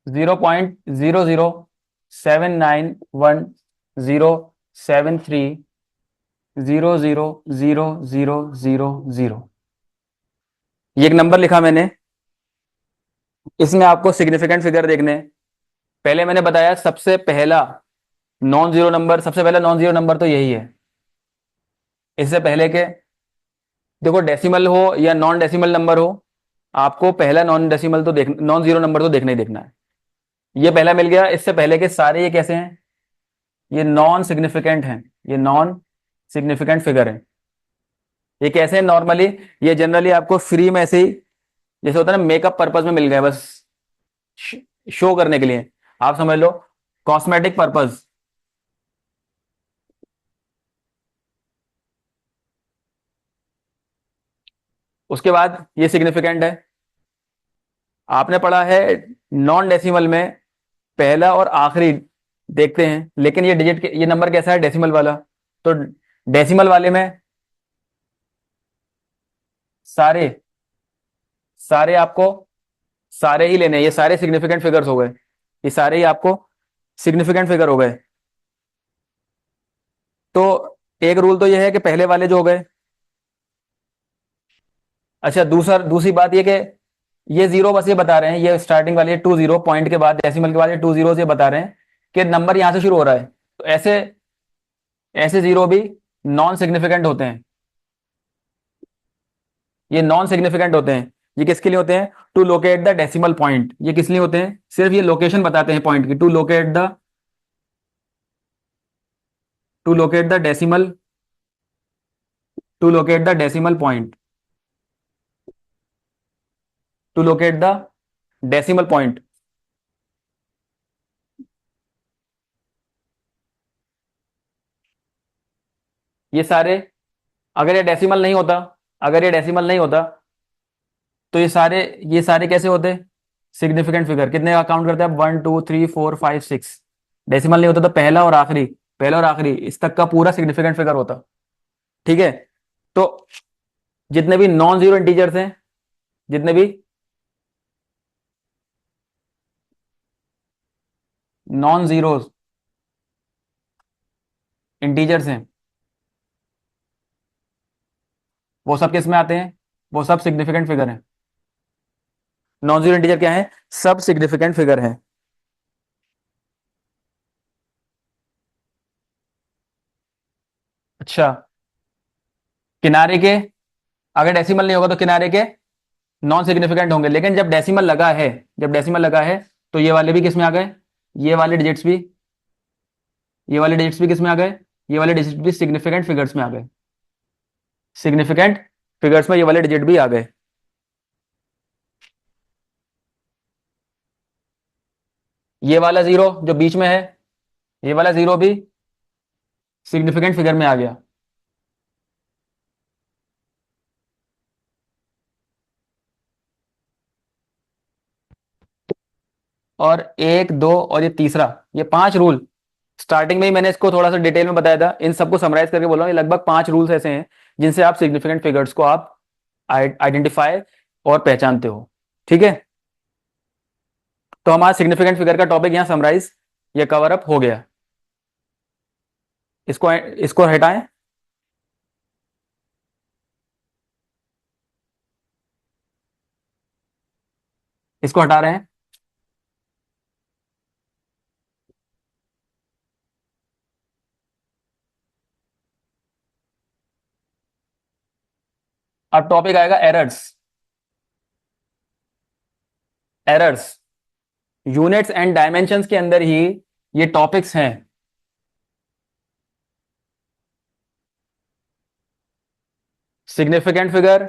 0.007911073000000। ये एक नंबर लिखा मैंने, इसमें आपको सिग्निफिकेंट फिगर देखने हैं। पहले मैंने बताया सबसे पहला नॉन जीरो नंबर, सबसे पहला नॉन जीरो नंबर तो यही है। इससे पहले के देखो, डेसिमल हो या नॉन डेसिमल नंबर हो, आपको पहला नॉन डेसिमल तो देख, नॉन जीरो नंबर तो देखना ही देखना है। ये पहला मिल गया। इससे पहले के सारे ये कैसे हैं? ये नॉन सिग्निफिकेंट हैं, ये नॉन सिग्निफिकेंट फिगर है। ये कैसे हैं नॉर्मली? ये जनरली आपको फ्री में ऐसे ही जैसे होता है ना मेकअप पर्पज में मिल गए बस, शो करने के लिए, आप समझ लो कॉस्मेटिक पर्पज। उसके बाद ये सिग्निफिकेंट है, आपने पढ़ा है नॉन डेसिमल में पहला और आखिरी देखते हैं, लेकिन ये डिजिट ये नंबर कैसा है, डेसिमल वाला। तो डेसिमल वाले में सारे सारे आपको सारे ही लेने हैं, ये सारे सिग्निफिकेंट फिगर्स हो गए, ये सारे ही आपको सिग्निफिकेंट फिगर हो गए। तो एक रूल तो ये है कि पहले वाले जो हो गए। अच्छा, दूसरी बात ये कि ये जीरो बस ये बता रहे हैं, ये स्टार्टिंग वाले 20 पॉइंट के बाद डेसिमल के बाद ये 20 ये बता रहे हैं कि नंबर यहां से शुरू हो रहा है। तो ऐसे ऐसे जीरो भी नॉन सिग्निफिकेंट होते हैं, ये नॉन सिग्निफिकेंट होते हैं। ये किसके लिए होते हैं, to locate the decimal point. ये किस लिए होते हैं, सिर्फ ये लोकेशन बताते हैं पॉइंट की, to locate the decimal to locate the decimal point, to locate the decimal point. ये सारे, अगर ये डेसिमल नहीं होता, अगर ये डेसिमल नहीं होता तो ये सारे कैसे होते, सिग्निफिकेंट फिगर। कितने का काउंट करते हैं आप, 1 2 3 4 5 6। डेसिमल नहीं होता तो पहला और आखिरी इस तक का पूरा सिग्निफिकेंट फिगर होता। ठीक है, तो जितने भी नॉन जीरो इंटीजर्स हैं, जितने भी नॉन जीरो इंटीजर्स हैं, वो सब किस में आते हैं, वो सब सिग्निफिकेंट फिगर हैं। नॉन जीरो इंटीजर क्या है, सब सिग्निफिकेंट फिगर है। अच्छा, किनारे के, अगर डेसिमल नहीं होगा तो किनारे के नॉन सिग्निफिकेंट होंगे, लेकिन जब डेसिमल लगा है तो ये वाले भी किस में आ गए, ये वाले डिजिट्स भी ये वाले डिजिट्स भी किस में आ गए, ये वाले डिजिट भी सिग्निफिकेंट फिगर्स में आ गए, सिग्निफिकेंट फिगर्स में ये वाले डिजिट भी आ गए। ये वाला जीरो जो बीच में है, ये वाला जीरो भी सिग्निफिकेंट फिगर में आ गया। और एक दो और ये तीसरा, ये 5 रूल स्टार्टिंग में ही मैंने इसको थोड़ा सा डिटेल में बताया था, इन सबको समराइज करके बोल रहा हूँ। ये लगभग 5 रूल्स ऐसे हैं जिनसे आप सिग्निफिकेंट फिगर्स को आप आइडेंटिफाई और पहचानते हो। ठीक है, तो हमारा सिग्निफिकेंट फिगर का टॉपिक यहाँ समराइज, ये कवर अप हो गया। इसको इसको हटाएं, इसको हटा रहे हैं। अब टॉपिक आएगा errors. Errors units and dimensions के अंदर ही ये टॉपिक्स हैं। सिग्निफिकेंट फिगर,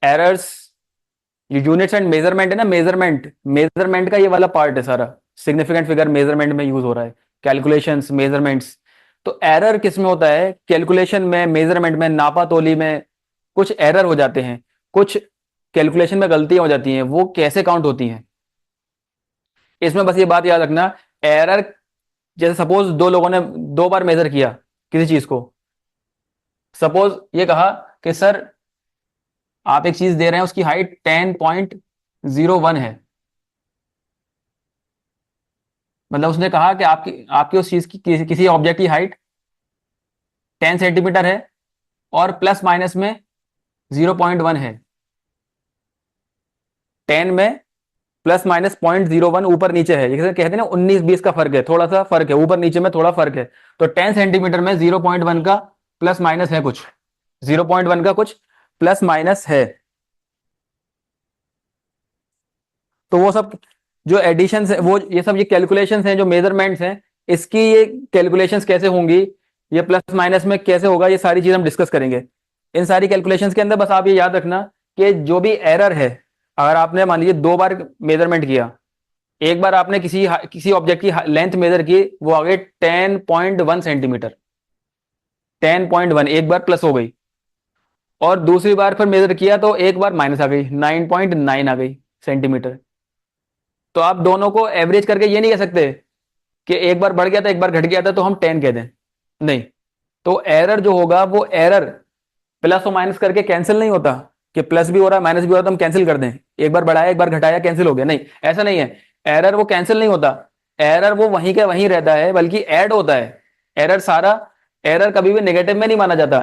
एरर्स, ये यूनिट्स एंड मेजरमेंट है ना, मेजरमेंट का ये वाला पार्ट है सारा। सिग्निफिकेंट फिगर मेजरमेंट में यूज हो रहा है, कैलकुलेशंस, मेजरमेंट्स। तो एरर किस में होता है, कैलकुलेशन में, मेजरमेंट में, नापा तोली में कुछ एरर हो जाते हैं, कुछ कैलकुलेशन में गलतियां हो जाती हैं, वो कैसे काउंट होती हैं। इसमें बस ये बात याद रखना, एरर जैसे सपोज दो लोगों ने 2 बार मेजर किया किसी चीज को, सपोज ये कहा कि सर आप एक चीज दे रहे हैं उसकी हाइट 10.01 है, मतलब उसने कहा कि आपकी आपकी उस चीज की किसी ऑब्जेक्ट की हाइट 10 सेंटीमीटर है और प्लस माइनस में 0.1 है। 10 में प्लस माइनस 0.01 ऊपर नीचे है, जैसे कहते हैं ना 19-20 का फर्क है, थोड़ा सा फर्क है ऊपर नीचे में, थोड़ा फर्क है। तो 10 सेंटीमीटर में 0.1 का प्लस माइनस है कुछ, 0.1 का कुछ प्लस माइनस है। तो वो सब जो एडिशन है, वो ये सब ये कैलकुलेशंस हैं, जो मेजरमेंट्स हैं, इसकी ये कैलकुलेशंस कैसे होंगी, ये प्लस माइनस में कैसे होगा, ये सारी चीज हम डिस्कस करेंगे। इन सारी कैलकुलेशंस के अंदर बस आप ये याद रखना कि जो भी एरर है, अगर आपने मान लीजिए 2 बार मेजरमेंट किया, एक बार आपने किसी ऑब्जेक्ट की लेंथ मेजर की, वो आ गई 10.1 सेंटीमीटर, 10.1 एक बार प्लस हो गई, और दूसरी बार फिर मेजर किया तो एक बार माइनस आ गई, 9.9 आ गई सेंटीमीटर। तो आप दोनों को एवरेज करके ये नहीं कह सकते कि एक बार बढ़ गया था एक बार घट गया था तो हम 10 कह दें, नहीं। तो एरर जो होगा वो एरर प्लस और माइनस करके कैंसिल नहीं होता, कि प्लस भी हो रहा है माइनस भी हो रहा है तो हम कैंसिल कर दें, एक बार बढ़ाया एक बार घटाया कैंसिल हो गया, नहीं, ऐसा नहीं है। एरर वो कैंसिल नहीं होता, एरर वो वहीं का वहीं रहता है, बल्कि ऐड होता है। एरर सारा एरर कभी भी नेगेटिव में नहीं माना जाता।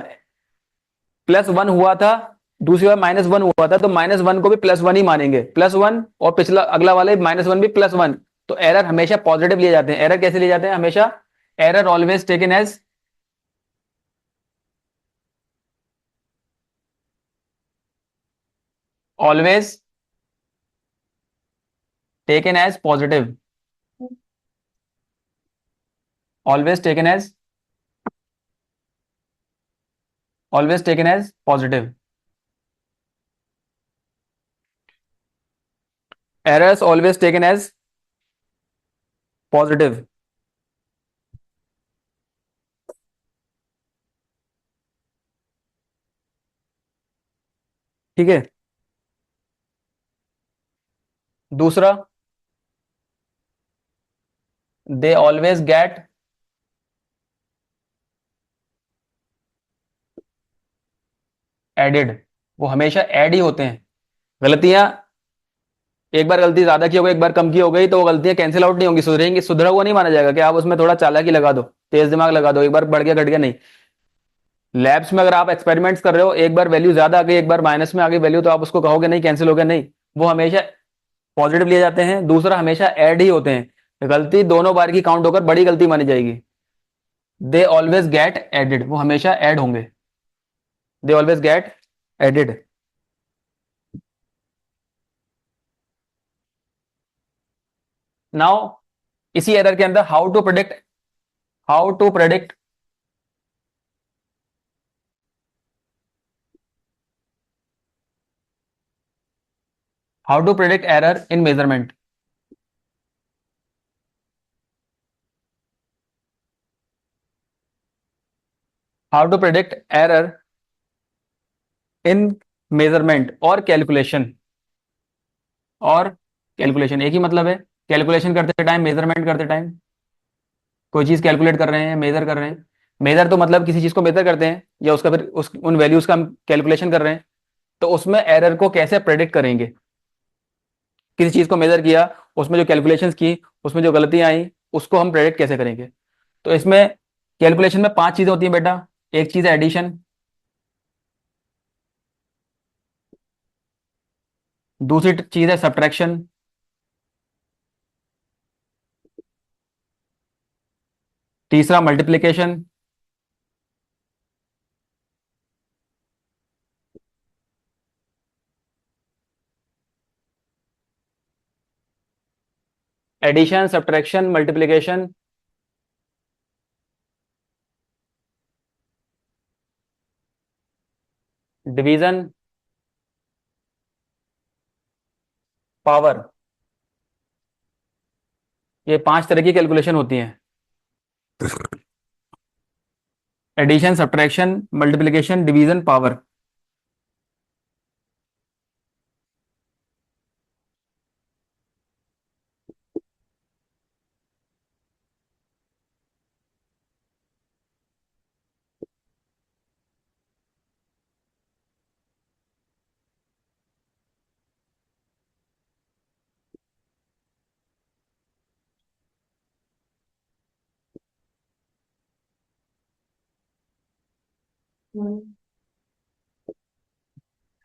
+1 हुआ था, दूसरी बार -1 हुआ था, तो -1 को भी +1 ही मानेंगे, +1, और पिछला अगला वाले -1 भी +1। तो एरर हमेशा पॉजिटिव लिए जाते हैं। एरर कैसे लिए जाते हैं हमेशा? Error always taken as, always taken as positive, always taken as, always taken as positive. Errors always taken as positive. ठीक है। दूसरा, दे ऑलवेज गेट एडिड, वो हमेशा ऐड ही होते हैं। गलतियां, एक बार गलती ज्यादा की हो गई एक बार कम की हो गई तो वो गलतियां कैंसिल आउट नहीं होंगी, सुधरेंगी, सुधरा हुआ नहीं माना जाएगा कि आप उसमें थोड़ा चालाकी लगा दो, तेज दिमाग लगा दो, एक बार बढ़ गया घट गया, नहीं। लैब्स में अगर आप एक्सपेरिमेंट्स कर रहे हो, एक बार वैल्यू ज्यादा आ गई एक बार माइनस में आ गई वैल्यू, तो आप उसको कहोगे नहीं कैंसिल हो गया, नहीं, वो हमेशा पॉजिटिव लिए जाते हैं। दूसरा, हमेशा ऐड ही होते हैं, गलती दोनों बार की काउंट होकर बड़ी गलती मानी जाएगी। दे ऑलवेज गेट एडिड, वो हमेशा ऐड होंगे, they always get added. Now, इसी एरर के अंदर how to predict how to predict error in measurement. How to predict error in measurement और कैलकुलेशन, और कैलकुलेशन एक ही मतलब है, कैलकुलेशन करते टाइम, मेजरमेंट करते टाइम। कोई चीज कैलकुलेट कर रहे हैं, मेजर कर रहे हैं, मेजर तो मतलब किसी चीज को मेजर करते हैं या उसका फिर उन वैल्यूज का हम कैलकुलेशन कर रहे हैं, तो उसमें एरर को कैसे प्रेडिक्ट करेंगे? किसी चीज को मेजर किया, उसमें जो कैलकुलेशंस की, उसमें जो गलतियां आई, उसको हम प्रेडिक्ट कैसे करेंगे? तो इसमें कैलकुलेशन में 5 चीजें होती हैं बेटा। एक चीज है एडिशन, दूसरी चीज है सब्ट्रैक्शन, तीसरा multiplication, addition subtraction multiplication, division, power. ये 5 तरह की कैलकुलेशन होती हैं, addition subtraction multiplication division power.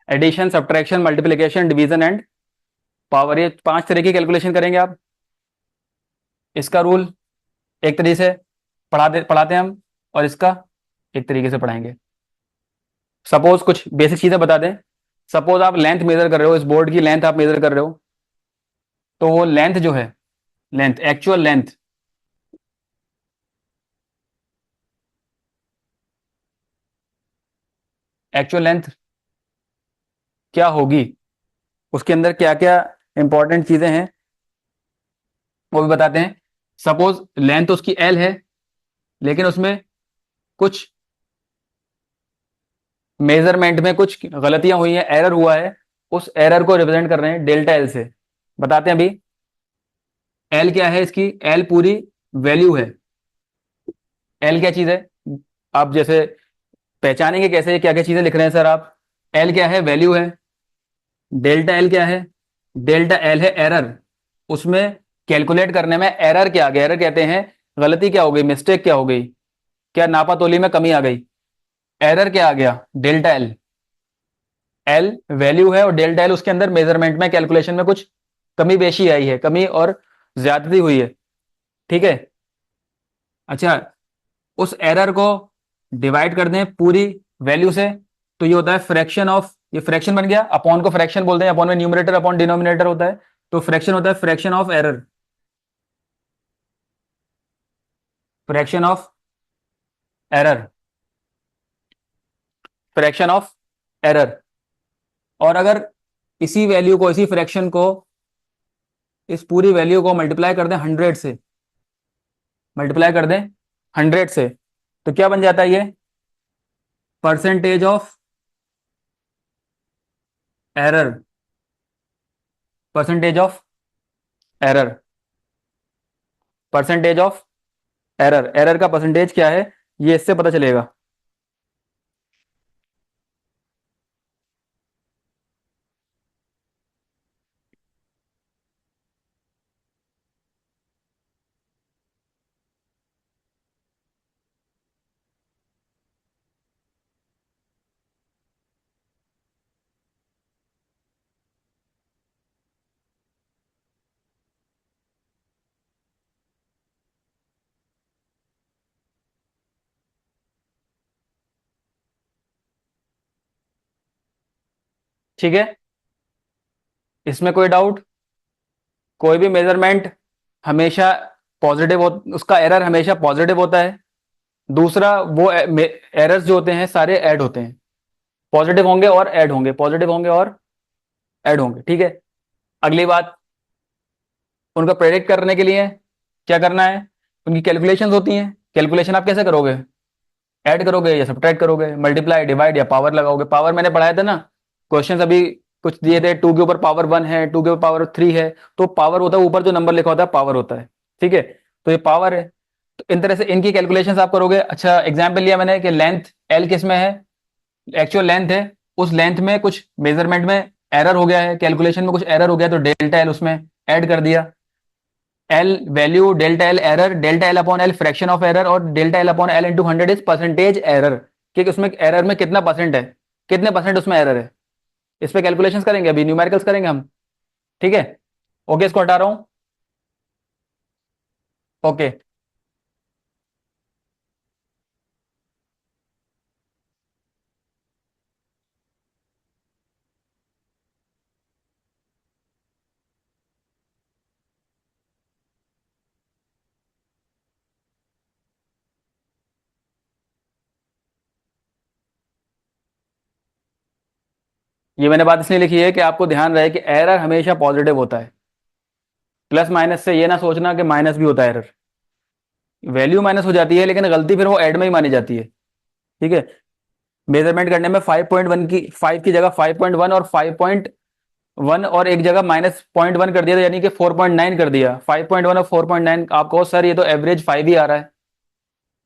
Addition subtraction multiplication division and power, ये 5 तरह की कैलकुलेशन करेंगे आप। इसका रूल एक तरीके से पढ़ाते हैं हम, और इसका एक तरीके से पढ़ाएंगे। सपोज कुछ बेसिक चीजें बता दें। सपोज आप लेंथ मेजर कर रहे हो, इस बोर्ड की लेंथ आप मेजर कर रहे हो, तो वो लेंथ जो है, length, actual length, actual length क्या होगी? उसके अंदर क्या क्या इंपॉर्टेंट चीजें हैं वो भी बताते हैं। सपोज लेंथ उसकी एल है, लेकिन उसमें कुछ मेजरमेंट में कुछ गलतियां हुई हैं, एरर हुआ है, उस एरर को रिप्रेजेंट कर रहे हैं डेल्टा एल से। बताते हैं अभी। एल क्या है इसकी, एल पूरी वैल्यू है। एल क्या चीज है, आप जैसे पहचानेंगे कैसे, क्या क्या चीजें लिख रहे हैं सर आप। एल क्या है, वैल्यू है। डेल्टा एल क्या है, डेल्टा एल है एरर। उसमें कैलकुलेट करने में एरर क्या आ गया, एरर कहते हैं गलती क्या हो गई, मिस्टेक क्या हो गई, क्या नापातोली में कमी आ गई, एरर क्या आ गया, डेल्टा एल। एल वैल्यू है और डेल्टा एल उसके अंदर मेजरमेंट में, कैलकुलेशन में कुछ कमी बेशी आई है, कमी और ज्यादती हुई है। ठीक है। अच्छा, उस एरर को डिवाइड कर दें पूरी वैल्यू से, तो ये होता है फ्रैक्शन ऑफ, ये फ्रैक्शन बन गया। अपॉन को फ्रैक्शन बोलते हैं, अपॉन में न्यूमरेटर अपॉन डिनोमिनेटर होता है, तो फ्रैक्शन होता है fraction of error, fraction of error, fraction of error. और अगर इसी वैल्यू को, इसी फ्रैक्शन को, इस पूरी वैल्यू को मल्टीप्लाई कर दें 100 से, मल्टीप्लाई कर दें 100 से, तो क्या बन जाता है ये, percentage of error, percentage of error, percentage of error. Error का परसेंटेज क्या है ये इससे पता चलेगा। ठीक है, इसमें कोई डाउट। कोई भी मेजरमेंट हमेशा पॉजिटिव हो, उसका एरर हमेशा पॉजिटिव होता है। दूसरा, वो एरर्स जो होते हैं सारे ऐड होते हैं, पॉजिटिव होंगे और ऐड होंगे, पॉजिटिव होंगे और ऐड होंगे। ठीक है। अगली बात, उनका प्रेडिक्ट करने के लिए क्या करना है, उनकी कैलकुलेशंस होती हैं। कैलकुलेशन आप कैसे करोगे, ऐड करोगे या सब्ट्रैक्ट करोगे, मल्टीप्लाई, डिवाइड या पावर लगाओगे। पावर मैंने पढ़ाया था ना, क्वेश्चन अभी कुछ दिए थे, 2 के ऊपर पावर 1 है, 2 के ऊपर पावर 3 है, तो पावर होता है ऊपर जो नंबर लिखा होता है पावर होता है। ठीक है, तो ये पावर है। तो इन तरह से इनकी कैलकुलेशंस आप करोगे। अच्छा, एग्जाम्पल लिया मैंने कि लेंथ एल किस में है, एक्चुअल लेंथ है, उस लेंथ में कुछ मेजरमेंट में एरर हो गया है, कैलकुलेशन में कुछ एरर हो गया, तो डेल्टा एल उसमें ऐड कर दिया। L value, delta L error, delta L upon L fraction of error, और delta L upon L into 100 is percentage error, कि उसमें एरर में कितना परसेंट है, कितने परसेंट उसमें एरर है। इस पे कैलकुलेशंस करेंगे, अभी न्यूमेरिकल्स करेंगे हम। ठीक है। ओके, इसको हटा रहा हूं। ओके, ये मैंने बात इसलिए लिखी है कि आपको ध्यान रहे कि एरर हमेशा पॉजिटिव होता है। प्लस माइनस से ये ना सोचना कि माइनस भी होता है एरर। वैल्यू माइनस हो जाती है लेकिन गलती फिर वो ऐड में ही मानी जाती है। ठीक है। मेजरमेंट करने में 5.1 की, 5 की जगह 5.1 और 5.1 और एक जगह -0.1 कर दिया, तो यानी कि 4.9 कर दिया। 5.1 और 4.9, आप कहो सर ये तो एवरेज 5 ही आ रहा है।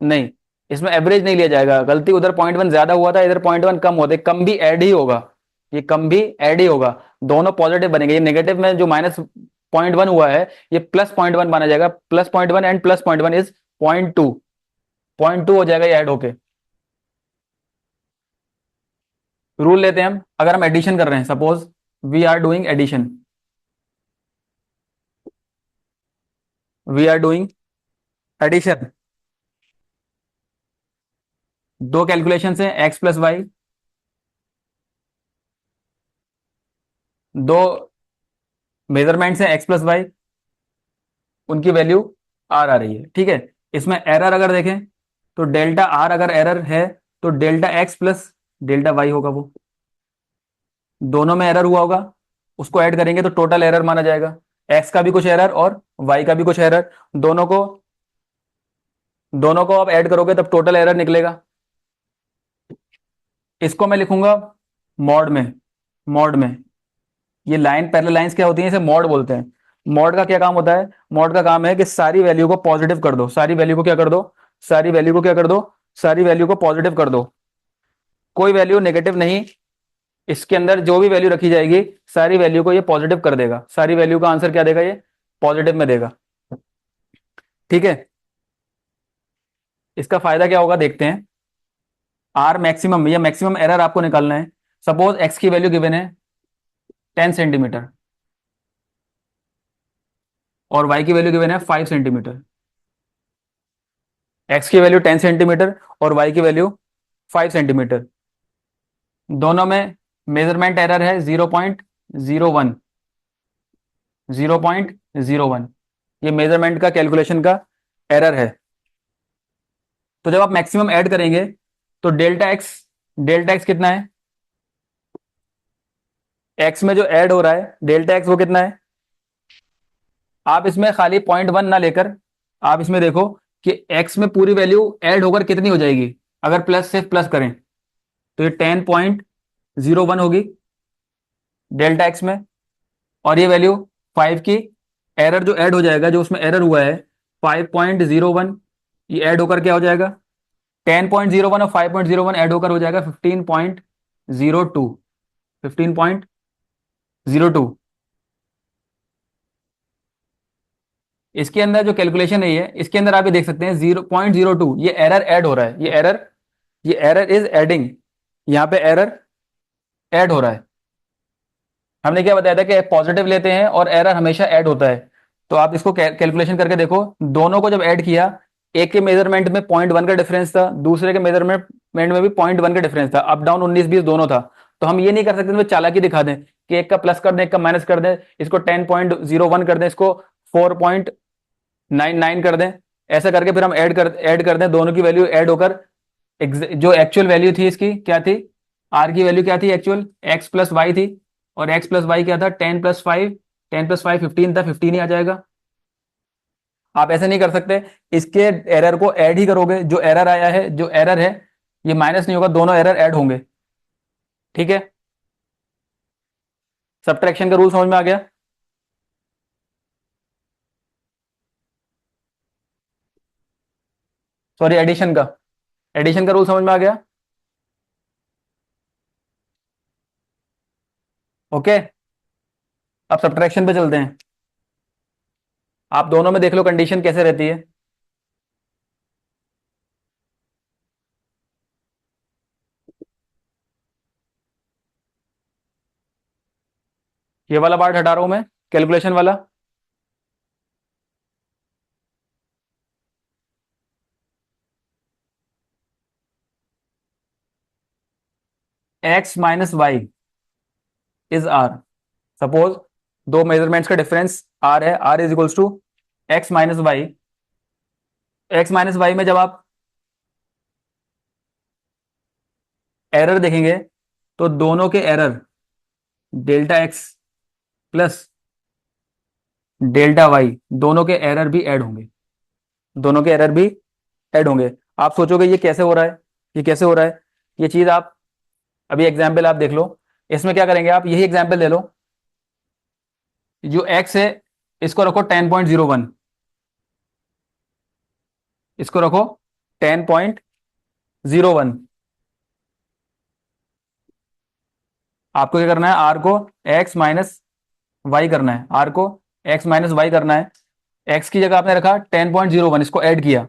नहीं, इसमें एवरेज नहीं लिया जाएगा, गलती उधर 0.1 ज्यादा हुआ था, इधर 0.1 कम होते, कम भी ऐड ही होगा, ये कम भी ऐड ही होगा, दोनों पॉजिटिव बनेंगे। ये नेगेटिव में जो -0.1 हुआ है, ये +0.1 माना जाएगा। +0.1 एंड +0.1 इज 0.2, 0.2 हो जाएगा ये ऐड होके। रूल लेते हैं हम, अगर हम एडिशन कर रहे हैं, suppose we are doing addition, we are doing addition, दो कैलकुलेशन हैं, एक्स प्लस वाई, दो मेजरमेंट्स हैं एक्स प्लस वाई, उनकी वैल्यू आर आ रही है। ठीक है। इसमें एरर अगर देखें तो डेल्टा आर अगर एरर है, तो delta X plus delta Y होगा, वो दोनों में एरर हुआ होगा। उसको ऐड करेंगे तो टोटल एरर माना जाएगा। एक्स का भी कुछ एरर और वाई का भी कुछ एरर, दोनों को आप ऐड करोगे तब टोटल एरर निकलेगा। इसको मैं लिखूंगा मॉड में। मॉड में ये लाइन पैरेलल लाइंस क्या होती हैं, इसे मॉड बोलते हैं। मॉड का क्या काम होता है? मॉड का काम है कि सारी वैल्यू को पॉजिटिव कर दो, सारी वैल्यू को क्या कर दो, सारी वैल्यू को क्या कर दो, सारी वैल्यू को पॉजिटिव कर दो, कोई वैल्यू नेगेटिव नहीं। इसके अंदर जो भी वैल्यू रखी जाएगी सारी वैल्यू को ये पॉजिटिव कर देगा, सारी वैल्यू का आंसर क्या देगा, ये पॉजिटिव में देगा। ठीक है, इसका फायदा क्या होगा देखते हैं। आर मैक्सिमम या मैक्सिमम एरर आपको निकालना है। सपोज एक्स की वैल्यू गिवन है 10 सेंटीमीटर और वाई की वैल्यू गिवन है 5 सेंटीमीटर। एक्स की वैल्यू 10 सेंटीमीटर और वाई की वैल्यू 5 सेंटीमीटर। दोनों में मेजरमेंट एरर है 0.01, 0.01। ये मेजरमेंट का कैलकुलेशन का एरर है। तो जब आप मैक्सिमम ऐड करेंगे तो डेल्टा एक्स कितना है, एक्स में जो ऐड हो रहा है डेल्टा एक्स वो कितना है। आप इसमें खाली 0.1 ना लेकर आप इसमें देखो कि एक्स में पूरी वैल्यू ऐड होकर कितनी हो जाएगी। अगर प्लस से प्लस करें तो ये 10.01 होगी डेल्टा एक्स में, और ये वैल्यू 5 की एरर जो ऐड हो जाएगा, जो उसमें एरर हुआ है 5.01, ये ऐड होकर क्या हो जाएगा, 10.01 और 5.01 ऐड होकर हो जाएगा 15.02, 15.02। इसके अंदर जो कैलकुलेशन है ये, इसके अंदर आप ये देख सकते हैं 0.02 ये एरर ऐड हो रहा है, ये एरर इज एडिंग, यहाँ पे एरर ऐड हो रहा है। हमने क्या बताया था कि पॉजिटिव लेते हैं और एरर हमेशा ऐड होता है। तो आप इसको कैलकुलेशन करके देखो, दोनों को जब ऐड किया, एक के मेजरमेंट में 0.1 का डिफरेंस था, दूसरे के मेजरमेंट में भी 0.1 का डिफरेंस था, अप डाउन 19-20 दोनों था। तो हम ये नहीं कर सकते थे चालाकी दिखा दें कि एक का प्लस कर दें एक का माइनस कर दें, इसको 10.01 कर दें, इसको 4.99 कर दें, ऐसा करके फिर हम ऐड कर दें, दोनों की वैल्यू ऐड होकर जो एक्चुअल वैल्यू थी इसकी क्या थी, आर की वैल्यू क्या थी एक्चुअल, एक्स प्लस वाई थी, और एक्स प्लस वाई क्या था, 10+5, 10+5 15 था, 15 ही आ जाएगा। आप ऐसे नहीं कर सकते, इसके एरर को ऐड ही करोगे, जो एरर आया है, जो एरर है ये माइनस नहीं होगा, दोनों एरर ऐड होंगे। ठीक है, सब्ट्रैक्शन का रूल समझ में आ गया। सॉरी, एडिशन का रूल समझ में आ गया। ओके, अब सब्ट्रैक्शन पे चलते हैं। आप दोनों में देख लो कंडीशन कैसे रहती है। ये वाला पार्ट हटा रहा हूं मैं, कैलकुलेशन वाला। X minus Y is R. Suppose दो मेजरमेंट्स का डिफरेंस आर है, are is equals to X minus Y. X minus Y में जब आप एरर देखेंगे तो दोनों के error delta X plus delta Y, दोनों के एरर भी ऐड होंगे, दोनों के एरर भी ऐड होंगे। आप सोचोगे ये कैसे हो रहा है, ये कैसे हो रहा है, ये चीज आप अभी एग्जाम्पल आप देख लो। इसमें क्या करेंगे, आप यही एग्जाम्पल ले लो, जो एक्स है इसको रखो 10.01, इसको रखो 10.01। आपको क्या करना है, आर को एक्स माइनस वाई करना है, आर को एक्स माइनस वाई करना है। एक्स की जगह आपने रखा 10.01, इसको ऐड किया,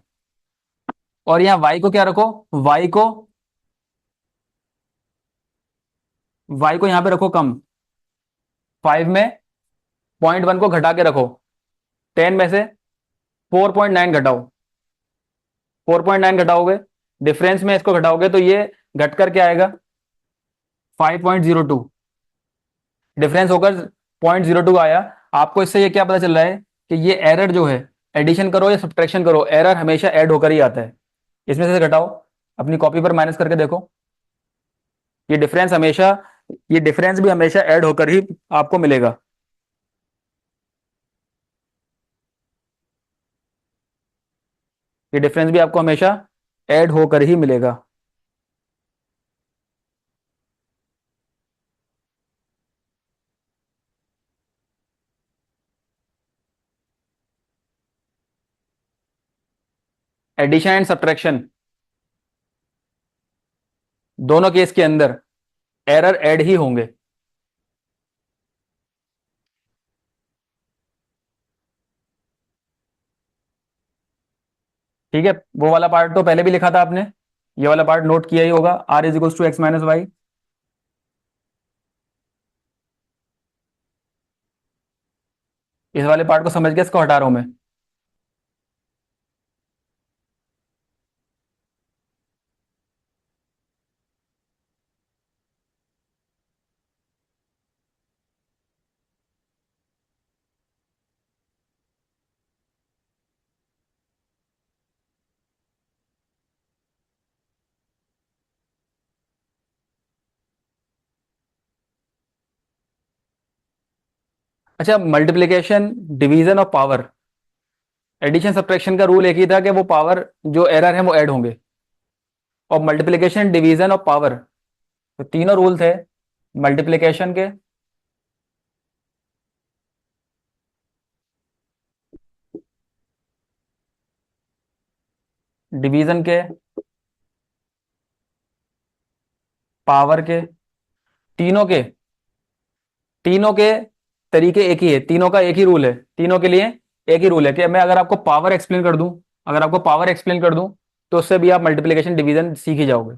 और यहाँ वाई को क्या रखो, वाई को यहाँ पे रखो कम, 5 में 0.1 को घटा के रखो, 10 में से 4.9 घटाओ, 4.9 घटाओगे, डिफरेंस में इसको घटाओगे तो ये घटकर क्या आएगा, 5.02, डिफरेंस होकर 0.02 आया। आपको इससे ये क्या पता चल रहा है कि ये एरर जो है, एडिशन करो या सब्ट्रैक्शन करो, एरर हमेशा ऐड होकर ही आता है। इसमें से घटाओ, अपनी कॉपी पर माइनस करके देखो, ये डिफरेंस हमेशा ये डिफरेंस भी हमेशा ऐड होकर ही आपको मिलेगा। ये डिफरेंस भी आपको हमेशा ऐड होकर ही मिलेगा। एडिशन एंड सब्ट्रैक्शन, दोनों केस के अंदर एरर ऐड ही होंगे। ठीक है, वो वाला पार्ट तो पहले भी लिखा था आपने, ये वाला पार्ट नोट किया ही होगा, R is equals to X minus Y. इस वाले पार्ट को समझ के इसको हटा रहा हूं मैं। अच्छा, multiplication division of power, addition subtraction का रूल एक ही था कि वो पावर जो एरर है वो ऐड होंगे। और मल्टीप्लिकेशन डिवीजन ऑफ पावर, तो तीनों रूल थे, मल्टीप्लिकेशन के, डिवीजन के, पावर के, तीनों के, तीनों के तरीके एक ही है, तीनों का एक ही रूल है, तीनों के लिए एक ही रूल है कि मैं अगर आपको पावर एक्सप्लेन कर दूं, अगर आपको पावर एक्सप्लेन कर दूं तो उससे भी आप मल्टीप्लिकेशन डिवीजन सीख ही जाओगे।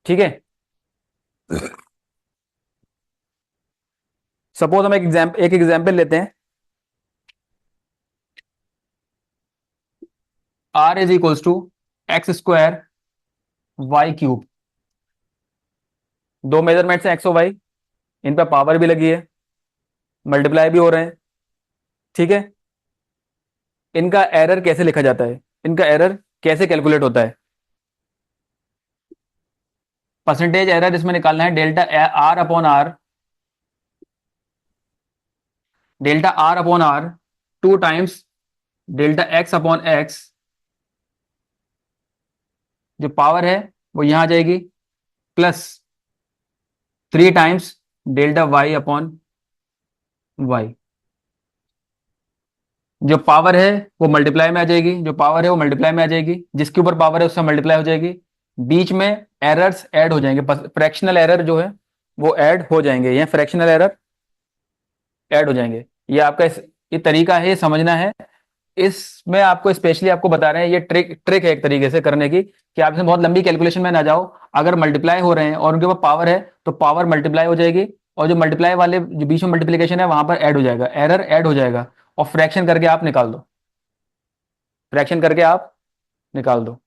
ठीक है, सपोज हम एक एग्जाम्पल लेते हैं। R is equals to x square y cube, दो मेजरमेंट्स हैं एक्स और वाई, इन पर पावर भी लगी है, मल्टीप्लाई भी हो रहे हैं। ठीक है, इनका एरर कैसे लिखा जाता है, इनका एरर कैसे कैलकुलेट होता है? परसेंटेज एरर इसमें निकालना है delta are upon r, delta are upon r, two times delta x upon x, जो पावर है वो यहां आ जाएगी, plus three times delta Y upon y, जो पावर है वो मल्टीप्लाई में आ जाएगी, जो पावर है वो मल्टीप्लाई में आ जाएगी, जिसके ऊपर पावर है उससे मल्टीप्लाई हो जाएगी, बीच में एरर्स ऐड हो जाएंगे, फ्रैक्शनल एरर जो है वो ऐड हो जाएंगे, ये फ्रैक्शनल एरर ऐड हो जाएंगे। ये आपका ये तरीका है, ये समझना है। इसमें आपको स्पेशली आपको बता रहे हैं, ये ट्रिक ट्रिक है एक तरीके से करने की, कि आप इसमें बहुत लंबी कैलकुलेशन में ना जाओ। अगर मल्टीप्लाई हो रहे हैं और उनके ऊपर पावर है तो पावर मल्टीप्लाई हो जाएगी, और जो मल्टीप्लाई वाले जो बीच में मल्टीप्लिकेशन है वहां पर ऐड हो जाएगा, एरर ऐड हो जाएगा, और फ्रैक्शन करके आप निकाल दो, फ्रैक्शन करके आप निकाल दो।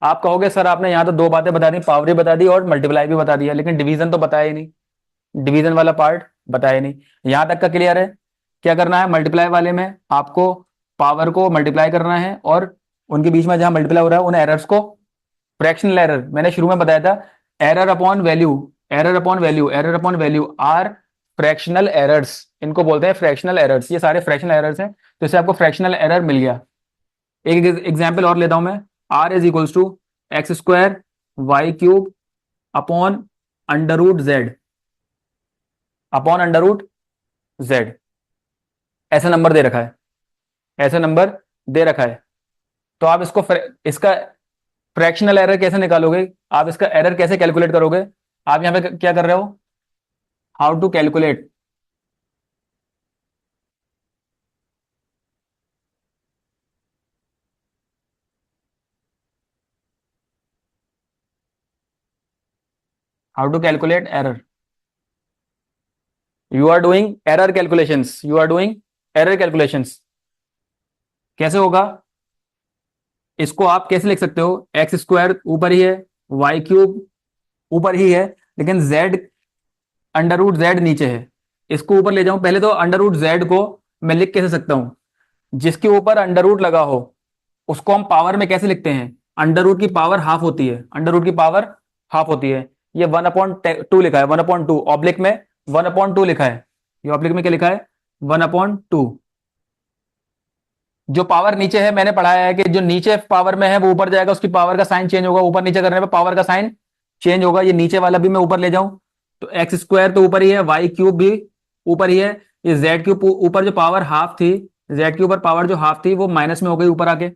आप कहोगे सर आपने यहाँ तो दो बातें बता दी, पावर भी बता दी और मल्टीप्लाई भी बता दिया, लेकिन डिवीजन तो बताया ही नहीं, डिवीजन वाला पार्ट बताया नहीं। यहां तक का क्लियर है? क्या करना है, मल्टीप्लाई वाले में आपको पावर को मल्टीप्लाई करना है, और उनके बीच में जहां मल्टीप्लाई हो रहा है उन एरर्स को, फ्रैक्शनल एरर मैंने शुरू में बताया था, error upon value, error upon value, error upon value are fractional errors, इनको बोलते हैं फ्रैक्शनल एरर्स, ये सारे फ्रैक्शनल एरर्स हैं, तो इससे आपको फ्रैक्शनल एरर मिल गया। एक एग्जाम्पल और लेता हूं मैं, r is equals to x square y cube upon under root z, upon under root z, ऐसा नंबर दे रखा है, ऐसा नंबर दे रखा है। तो आप इसको इसका फ्रैक्शनल एरर कैसे निकालोगे, आप इसका एरर कैसे कैलकुलेट करोगे? आप यहां पे क्या कर रहे हो, how to calculate, how to calculate error, you are doing error calculations, you are doing error calculations. कैसे होगा, इसको आप कैसे लिख सकते हो, एक्स स्क्वायर ऊपर ही है, वाई क्यूब ऊपर ही है, लेकिन जेड, अंडर रूट जेड नीचे है, इसको ऊपर ले जाऊं, पहले तो अंडर रूट जेड को मैं लिख कैसे सकता हूं, जिसके ऊपर अंडर रूट लगा हो उसको हम पावर में कैसे लिखते हैं, अंडर रूट की पावर हाफ होती है, अंडर रूट की पावर हाफ होती है, ये 1/2 लिखा है, 1/2 ऑब्लिक में 1/2 लिखा है, ये ऑब्लिक में क्या लिखा है 1/2। जो पावर नीचे है मैंने पढ़ाया है कि जो नीचे पावर में है वो ऊपर जाएगा, उसकी पावर का साइन चेंज होगा, ऊपर नीचे करने पे पावर का साइन चेंज होगा। ये नीचे वाला भी मैं ऊपर ले जाऊं तो एक्स स्क्वायर तो ऊपर ही है, वाई क्यूब भी ऊपर ही है, ये जेड क्यूब ऊपर जो पावर हाफ थी, जेड के ऊपर पावर जो हाफ थी वो माइनस में हो गई ऊपर आके।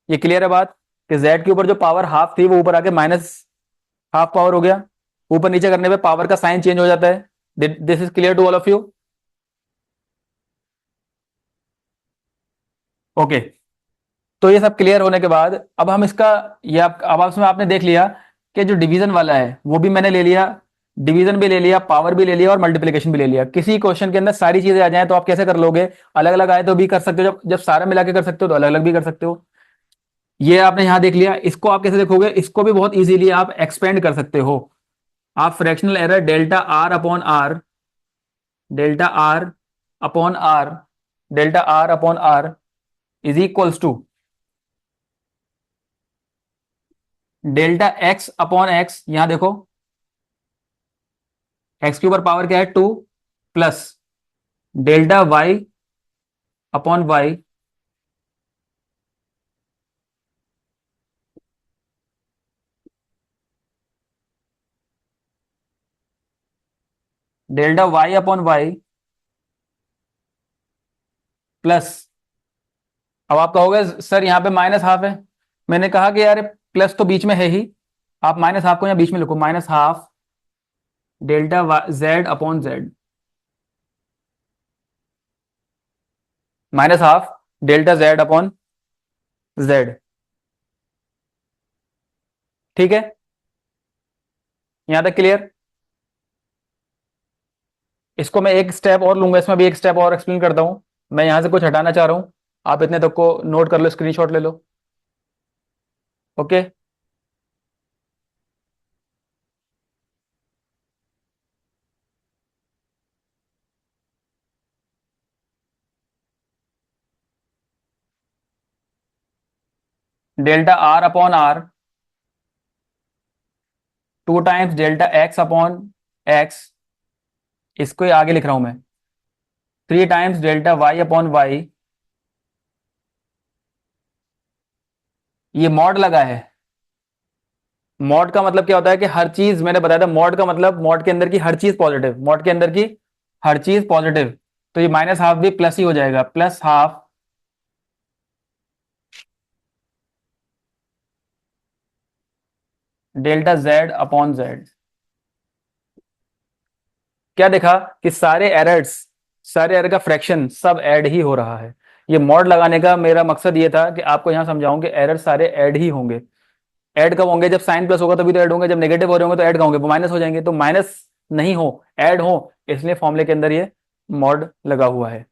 ये क्लियर है बात कि जेड के ऊपर जो पावर हाफ थी वो ऊपर आके माइनस हाफ पावर हो गया, ऊपर नीचे करने पे पावर का साइन चेंज हो जाता है। This is clear to all of you? Okay. तो ये सब क्लियर होने के बाद अब हम इसका, ये अब उसमें आपने देख लिया कि जो डिवीजन वाला है वो भी मैंने ले लिया, डिवीजन भी ले लिया, पावर भी ले लिया और मल्टीप्लिकेशन भी ले लिया। किसी क्वेश्चन के अंदर सारी चीजें आ जाएं तो आप कैसे कर लोगे, अलग अलग आए तो भी कर सकते हो, जब जब सारा मिला के कर सकते हो तो अलग अलग भी कर सकते हो। ये आपने यहां देख लिया, इसको आप कैसे देखोगे, इसको भी बहुत इजीली आप एक्सपेंड कर सकते हो। आप fractional error delta are upon r, delta are upon r, delta are upon r is equals to delta x upon x, यहां देखो एक्स के ऊपर पावर क्या है 2 plus delta Y upon y, delta Y upon y plus, अब आप कहोगे sir यहाँ पे माइनस हाफ है, मैंने कहा कि यार प्लस तो बीच में है ही, आप माइनस हाफ को यहाँ बीच में लिखो, minus half delta Z upon Z, minus half delta Z upon Z. ठीक है, यहां तक क्लियर? इसको मैं एक स्टेप और लूंगा, इसमें भी एक स्टेप और एक्सप्लेन करता हूं। मैं यहां से कुछ हटाना चाह रहा हूं, आप इतने तक को नोट कर लो, स्क्रीनशॉट ले लो। Okay. Delta are upon R 2 times delta x upon X, इसको ही आगे लिख रहा हूं मैं, 3 times delta Y upon Y, ये मॉड लगा है। मॉड का मतलब क्या होता है कि हर चीज, मैंने बताया था मॉड का मतलब मॉड के अंदर की हर चीज पॉजिटिव, मॉड के अंदर की हर चीज पॉजिटिव, तो ये माइनस हाफ भी प्लस ही हो जाएगा, plus half delta Z upon Z. क्या देखा कि सारे एरर का फ्रैक्शन सब ऐड ही हो रहा है। ये मॉड लगाने का मेरा मकसद ये था कि आपको यहां समझाऊं कि एरर सारे ऐड ही होंगे। ऐड कब होंगे, जब साइन प्लस होगा तभी तो ऐड होंगे, जब नेगेटिव हो रहे होंगे तो ऐड कब होंगे, माइनस हो जाएंगे, तो माइनस नहीं हो, ऐड हो, इसलिए फॉर्मूले के अंदर ये मॉड लगा हुआ है।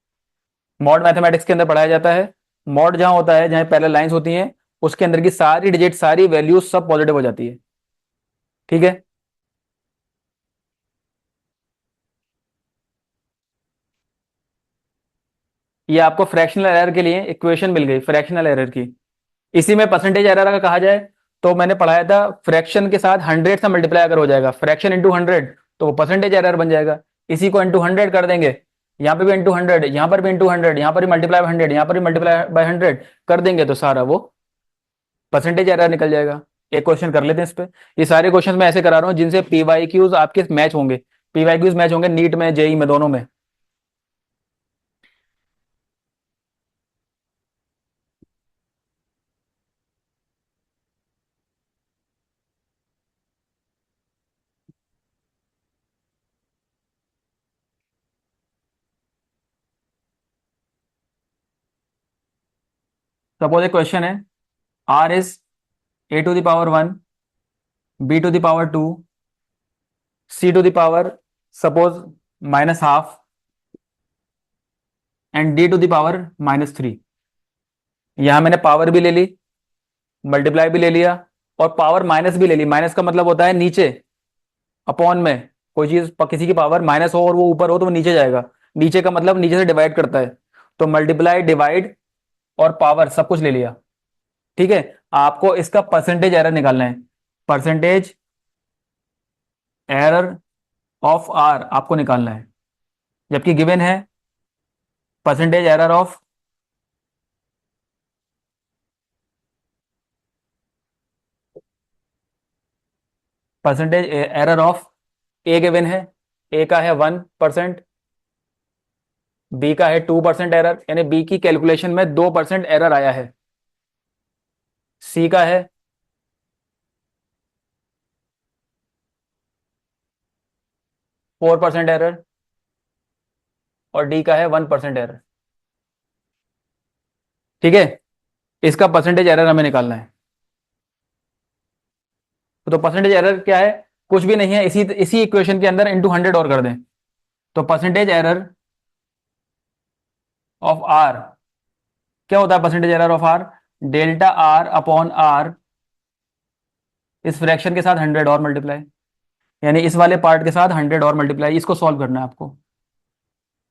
मॉड मैथमेटिक्स के अंदर पढ़ाया जाता है। मॉड जहां होता है, जहां पैरेलल लाइंस होती हैं, उसके अंदर की सारी डिजिट, सारी वैल्यूज सब पॉजिटिव हो जाती है। ठीक है। ये आपको फ्रैक्शनल एरर के लिए इक्वेशन मिल गई, फ्रैक्शनल एरर की। इसी में परसेंटेज एरर अगर कहा जाए तो मैंने पढ़ाया था फ्रैक्शन के साथ 100 से मल्टीप्लाई अगर हो जाएगा, फ्रैक्शन इंटू 100, तो वो परसेंटेज एरर बन जाएगा। इसी को इंटू 100 कर देंगे, यहाँ पे भी इंटू 100, यहाँ पर भी इंटू 100, यहाँ पर भी मल्टीप्लाई बाय 100, यहाँ पर भी मल्टीप्लाई बाय 100 कर देंगे तो सारा वो परसेंटेज एरर निकल जाएगा। एक क्वेश्चन कर लेते हैं इस पे। ये सारे क्वेश्चन मैं ऐसे करा रहा हूँ जिनसे पीवाईक्यूज आपके मैच होंगे, पीवाईक्यूज मैच होंगे नीट में, जेई में, दोनों में। सपोज एक क्वेश्चन है, are is a⁻1, b⁻2, c⁻, suppose minus half, and d⁻−3। यहां मैंने पावर भी ले ली, मल्टीप्लाई भी ले लिया, और पावर माइनस भी ले ली। माइनस का मतलब होता है नीचे, अपॉन में कोई चीज किसी की पावर माइनस हो और वो ऊपर हो तो वो नीचे जाएगा, नीचे का मतलब नीचे से डिवाइड करता है, तो मल्टीप्लाई, डिवाइड और पावर सब कुछ ले लिया। ठीक है, आपको इसका परसेंटेज एरर निकालना है, परसेंटेज एरर ऑफ आर आपको निकालना है, जबकि गिवन है percentage error of A given है, ए का है 1%, बी का है 2% एरर, यानी बी की कैलकुलेशन में 2% एरर आया है, सी का है 4% एरर, और डी का है 1% एरर। ठीक है, इसका परसेंटेज एरर हमें निकालना है। तो परसेंटेज एरर क्या है, कुछ भी नहीं है, इसी इसी इक्वेशन के अंदर इंटू 100 और कर दें, तो परसेंटेज एरर ऑफ आर क्या होता है, percentage error of r delta are upon r, इस फ्रैक्शन के साथ 100 और मल्टीप्लाई, यानी इस वाले पार्ट के साथ 100 और मल्टीप्लाई। इसको सॉल्व करना है आपको,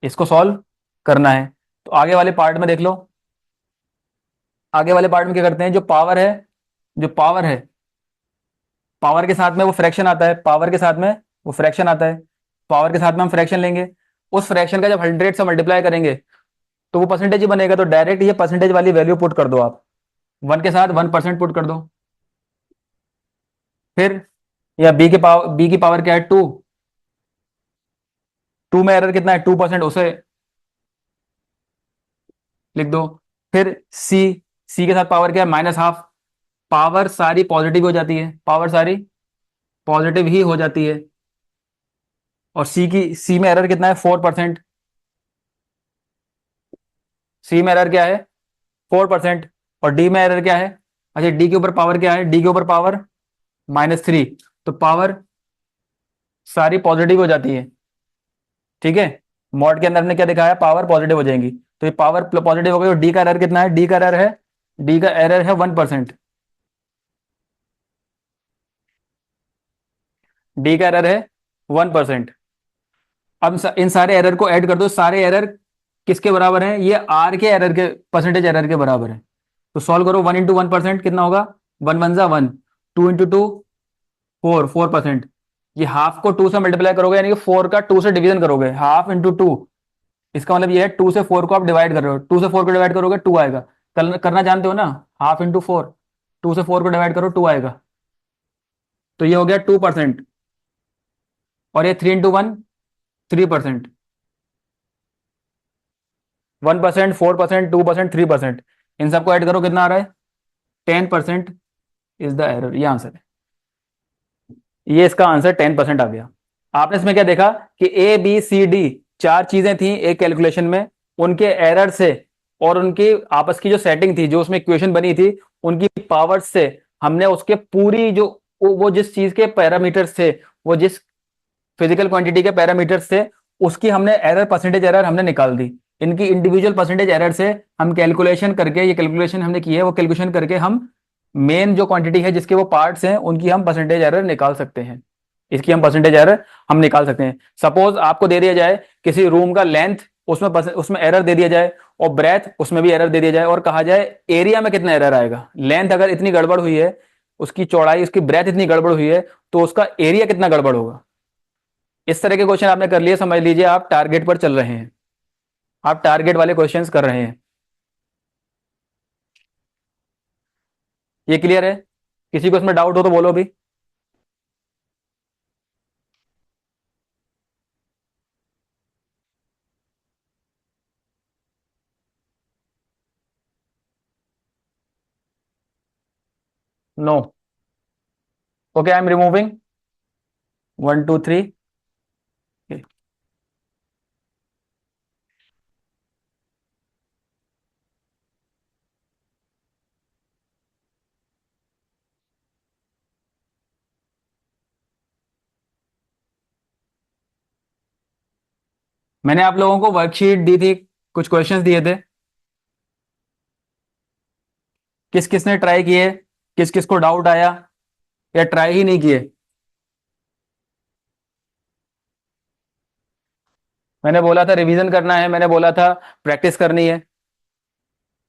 इसको सॉल्व करना है। तो आगे वाले पार्ट में देख लो, आगे वाले पार्ट में क्या करते हैं, जो पावर है, जो पावर है, पावर के साथ में वो फ्रैक्शन आता है, पावर के साथ में वो फ्रैक्शन आता है, पावर के साथ में हम फ्रैक्शन लेंगे, उस फ्रैक्शन का जब 100 से मल्टीप्लाई करेंगे तो वो परसेंटेज ही बनेगा। तो डायरेक्ट ये परसेंटेज वाली वैल्यू पुट कर दो आप, 1 के साथ 1% पुट कर दो। फिर या बी की पावर क्या है, 2, 2 में एरर कितना है, 2%, उसे लिख दो। फिर सी के साथ पावर क्या है, -12, पावर सारी पॉजिटिव हो जाती है, पावर सारी पॉजिटिव ही हो जाती है। और सी में एरर कितना है, 4%, सी में एरर क्या है, 4%। और डी में एरर क्या है, अच्छा डी के ऊपर पावर क्या है, डी के ऊपर पावर -3, तो पावर सारी पॉजिटिव हो जाती है। ठीक है, मॉड के अंदर हमने क्या दिखाया, पावर पॉजिटिव हो जाएंगी, तो ये पावर पॉजिटिव हो गई। तो डी का एरर कितना है, डी का एरर है 1%, डी का एरर है 1%। अब इन सारे एरर को ऐड कर दो, सारे एरर किसके बराबर हैं, ये आर के एरर के, परसेंटेज एरर के बराबर है। तो सॉल्व करो, 1 इंटू 1% कितना होगा, 1 1 2 इंटू 2 4%। ये हाफ को 2 से मल्टीप्लाई करोगे, यानी कि 4 का 2 से डिवीजन करोगे, हाफ इंटू 2, इसका मतलब ये है 2 से 4 को आप डिवाइड कर रहे हो, 2 से 4 को डिवाइड करोगे 2 आएगा, करना जानते हो ना, हाफ इंटू 4, 2 से 4 को डिवाइड करो 2 आएगा, तो ये हो गया 2%। और ये 3 इंटू 1 3%, 1%, 4%, 2%, 3%, इन सबको ऐड करो कितना आ रहा है, 10% इज द एरर। ये आंसर है, ये इसका आंसर 10% आ गया। आपने इसमें क्या देखा कि ए बी सी डी 4 चीजें थी एक कैलकुलेशन में, उनके एरर से और उनकी आपस की जो सेटिंग थी, जो उसमें इक्वेशन बनी थी, उनकी पावर्स से हमने उसके पूरी जो वो जिस चीज के पैरामीटर्स थे, वो जिस फिजिकल क्वांटिटी के पैरामीटर्स थे, उसकी हमने एरर, परसेंटेज एरर हमने निकाल दी। इनकी इंडिविजुअल परसेंटेज एरर से हम कैलकुलेशन करके, ये कैलकुलेशन हमने की है, वो कैलकुलेशन करके हम मेन जो क्वांटिटी है जिसके वो पार्ट्स हैं, उनकी हम परसेंटेज एरर निकाल सकते हैं, इसकी हम परसेंटेज एरर हम निकाल सकते हैं। सपोज आपको दे दिया जाए किसी रूम का लेंथ, उसमें एरर दे दिया जाए, और ब्रेथ उसमें भी एरर दे दिया जाए, और कहा जाए एरिया में कितना एरर आएगा। लेंथ अगर इतनी गड़बड़ हुई है, उसकी चौड़ाई, उसकी ब्रेथ इतनी गड़बड़ हुई है, तो उसका एरिया कितना गड़बड़ होगा। इस तरह के क्वेश्चन आपने कर लिए, समझ लीजिए आप टारगेट पर चल रहे हैं, आप टारगेट वाले क्वेश्चंस कर रहे हैं। ये क्लियर है, किसी को इसमें डाउट हो तो बोलो भी। No, okay, I am removing 1 2 3। मैंने आप लोगों को वर्कशीट दी थी, कुछ क्वेश्चंस दिए थे, किस किस ने ट्राई किए, किस किस को डाउट आया, या ट्राई ही नहीं किए। मैंने बोला था रिवीजन करना है, मैंने बोला था प्रैक्टिस करनी है।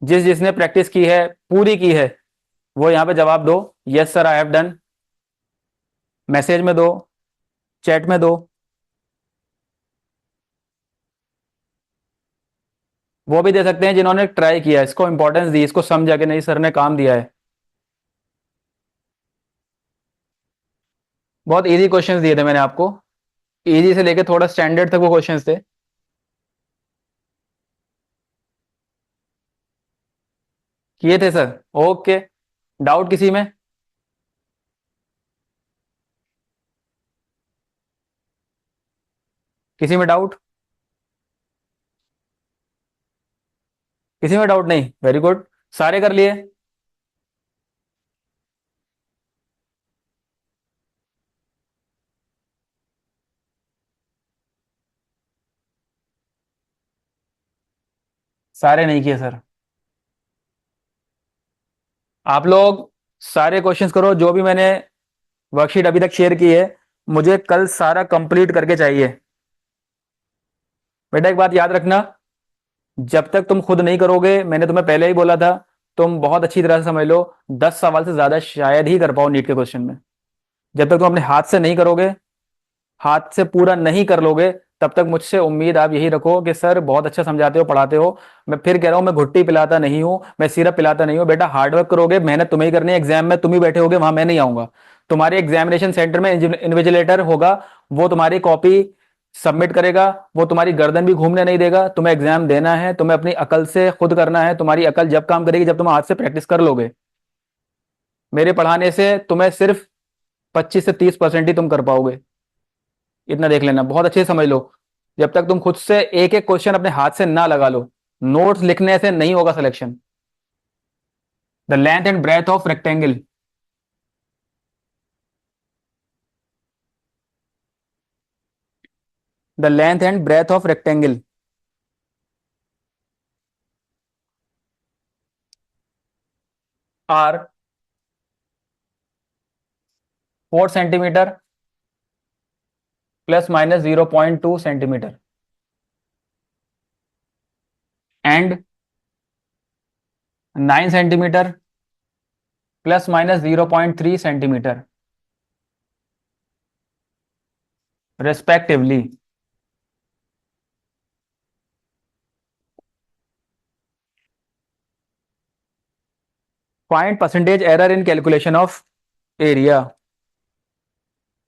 जिसने प्रैक्टिस की है, पूरी की है, वो यहाँ पे जवाब दो, yes sir I have done, message में दो, चैट में दो, वो भी दे सकते हैं जिन्होंने ट्राई किया, इसको इंपॉर्टेंस दी, इसको समझा कि नहीं सर ने काम दिया है। बहुत इजी क्वेश्चंस दिए थे मैंने आपको, इजी से लेके थोड़ा स्टैंडर्ड तक वो क्वेश्चंस थे। किए थे सर, ओके। डाउट किसी में? किसी में डाउट? किसी में डाउट नहीं, वेरी गुड। सारे कर लिए? सारे नहीं किए सर। आप लोग सारे क्वेश्चंस करो जो भी मैंने वर्कशीट अभी तक शेयर की है, मुझे कल सारा कंप्लीट करके चाहिए। बेटा एक बात याद रखना, जब तक तुम खुद नहीं करोगे, मैंने तुम्हें पहले ही बोला था, तुम बहुत अच्छी तरह से समझ लो, 10 सवाल से ज्यादा शायद ही कर पाओ नीट के क्वेश्चन में। जब तक तुम अपने हाथ से नहीं करोगे, हाथ से पूरा नहीं कर लोगे, तब तक मुझसे उम्मीद आप यही रखो कि सर बहुत अच्छा समझाते हो, पढ़ाते हो। मैं फिर कह रहा हूं, मैं घुट्टी पिलाता नहीं हूं, मैं सिरप पिलाता नहीं हूं। बेटा हार्डवर्क करोगे, मेहनत तुम्हें ही करनी है, एग्जाम में तुम ही बैठे होगे, वहां मैं नहीं आऊंगा। तुम्हारे एग्जामिनेशन सेंटर में इन्विजिलेटर होगा, वो तुम्हारी कॉपी सबमिट करेगा, वो तुम्हारी गर्दन भी घूमने नहीं देगा। तुम्हें एग्जाम देना है, तुम्हें अपनी अकल से खुद करना है। तुम्हारी अकल जब काम करेगी जब तुम हाथ से प्रैक्टिस कर लोगे। मेरे पढ़ाने से तुम्हें सिर्फ 25 से 30% ही तुम कर पाओगे। इतना देख लेना, बहुत अच्छे से समझ लो। जब तक तुम खुद से एक एक क्वेश्चन अपने हाथ से ना लगा लो, नोट्स लिखने से नहीं होगा selection. The length and breadth of rectangle, the length and breadth of rectangle are 4 centimetre ±0.2 centimetre and 9 centimetre ±0.3 centimetre respectively. Find percentage error in calculation of area,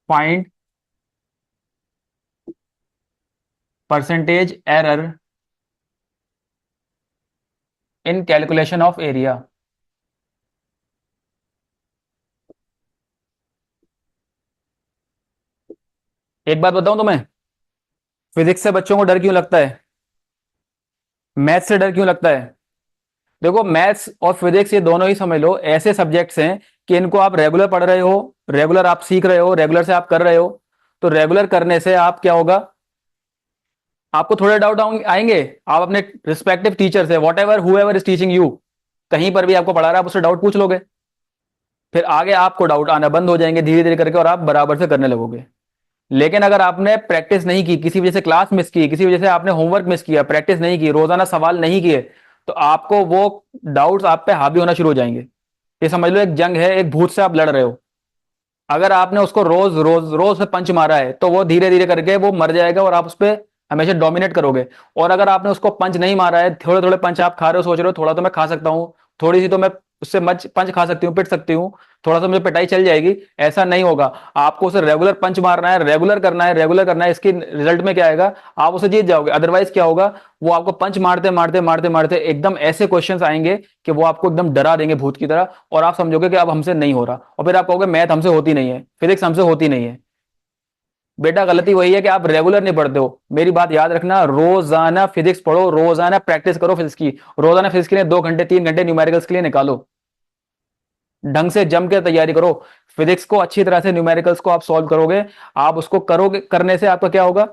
find percentage error in calculation of area. एक बात बताऊं तुम्हें, physics से बच्चों को डर क्यों लगता है, मैथ से डर क्यों लगता है? देखो मैथ्स और फिजिक्स ये दोनों ही समझ लो ऐसे सब्जेक्ट्स हैं कि इनको आप रेगुलर पढ़ रहे हो, रेगुलर आप सीख रहे हो, रेगुलर से आप कर रहे हो। तो रेगुलर करने से आप क्या होगा, आपको थोड़े डाउट आएंगे, आप अपने रिस्पेक्टिव टीचर से, what ever who ever is teaching you, कहीं पर भी आपको पढ़ा रहा है आप उससे डाउट पूछ लोगे। फिर आगे आपको डाउट आना बंद हो जाएंगे धीरे धीरे करके, और आप बराबर से करने लगोगे। लेकिन अगर आपने प्रैक्टिस नहीं की, किसी वजह से क्लास मिस की, किसी वजह से आपने होमवर्क मिस किया, प्रैक्टिस नहीं की, रोजाना सवाल नहीं किए, तो आपको वो डाउट्स आप पे हावी होना शुरू हो जाएंगे। ये समझ लो एक जंग है, एक भूत से आप लड़ रहे हो। अगर आपने उसको रोज रोज रोज से पंच मारा है तो वो धीरे धीरे करके वो मर जाएगा और आप उस पर हमेशा डोमिनेट करोगे। और अगर आपने उसको पंच नहीं मारा है, थोड़े थोड़े पंच आप खा रहे हो, सोच रहे हो थोड़ा तो मैं खा सकता हूँ, थोड़ी सी तो मैं उससे मच पंच खा सकती हूँ, पिट सकती हूँ, थोड़ा सा मुझे पिटाई चल जाएगी, ऐसा नहीं होगा। आपको उसे रेगुलर पंच मारना है, रेगुलर करना है, रेगुलर करना है। इसकी रिजल्ट में क्या आएगा, आप उसे जीत जाओगे। अदरवाइज क्या होगा, वो आपको पंच मारते मारते मारते मारते एकदम ऐसे क्वेश्चंस आएंगे कि वो आपको एकदम डरा देंगे भूत की तरह, और आप समझोगे कि अब हमसे नहीं हो रहा, और फिर आप कहोगे मैथ हमसे होती नहीं है, फिजिक्स हमसे होती नहीं है। बेटा गलती वही है कि आप रेगुलर नहीं पढ़ते हो। मेरी बात याद रखना, रोजाना फिजिक्स पढ़ो, रोजाना प्रैक्टिस करो फिजिक्स की, रोजाना फिजिक्स के लिए 2 घंटे 3 घंटे न्यूमेरिकल्स के लिए निकालो, ढंग से जम के तैयारी करो। फिजिक्स को अच्छी तरह से, न्यूमेरिकल्स को आप सॉल्व करोगे, आप उसको करोगे, करने से आपका क्या होगा,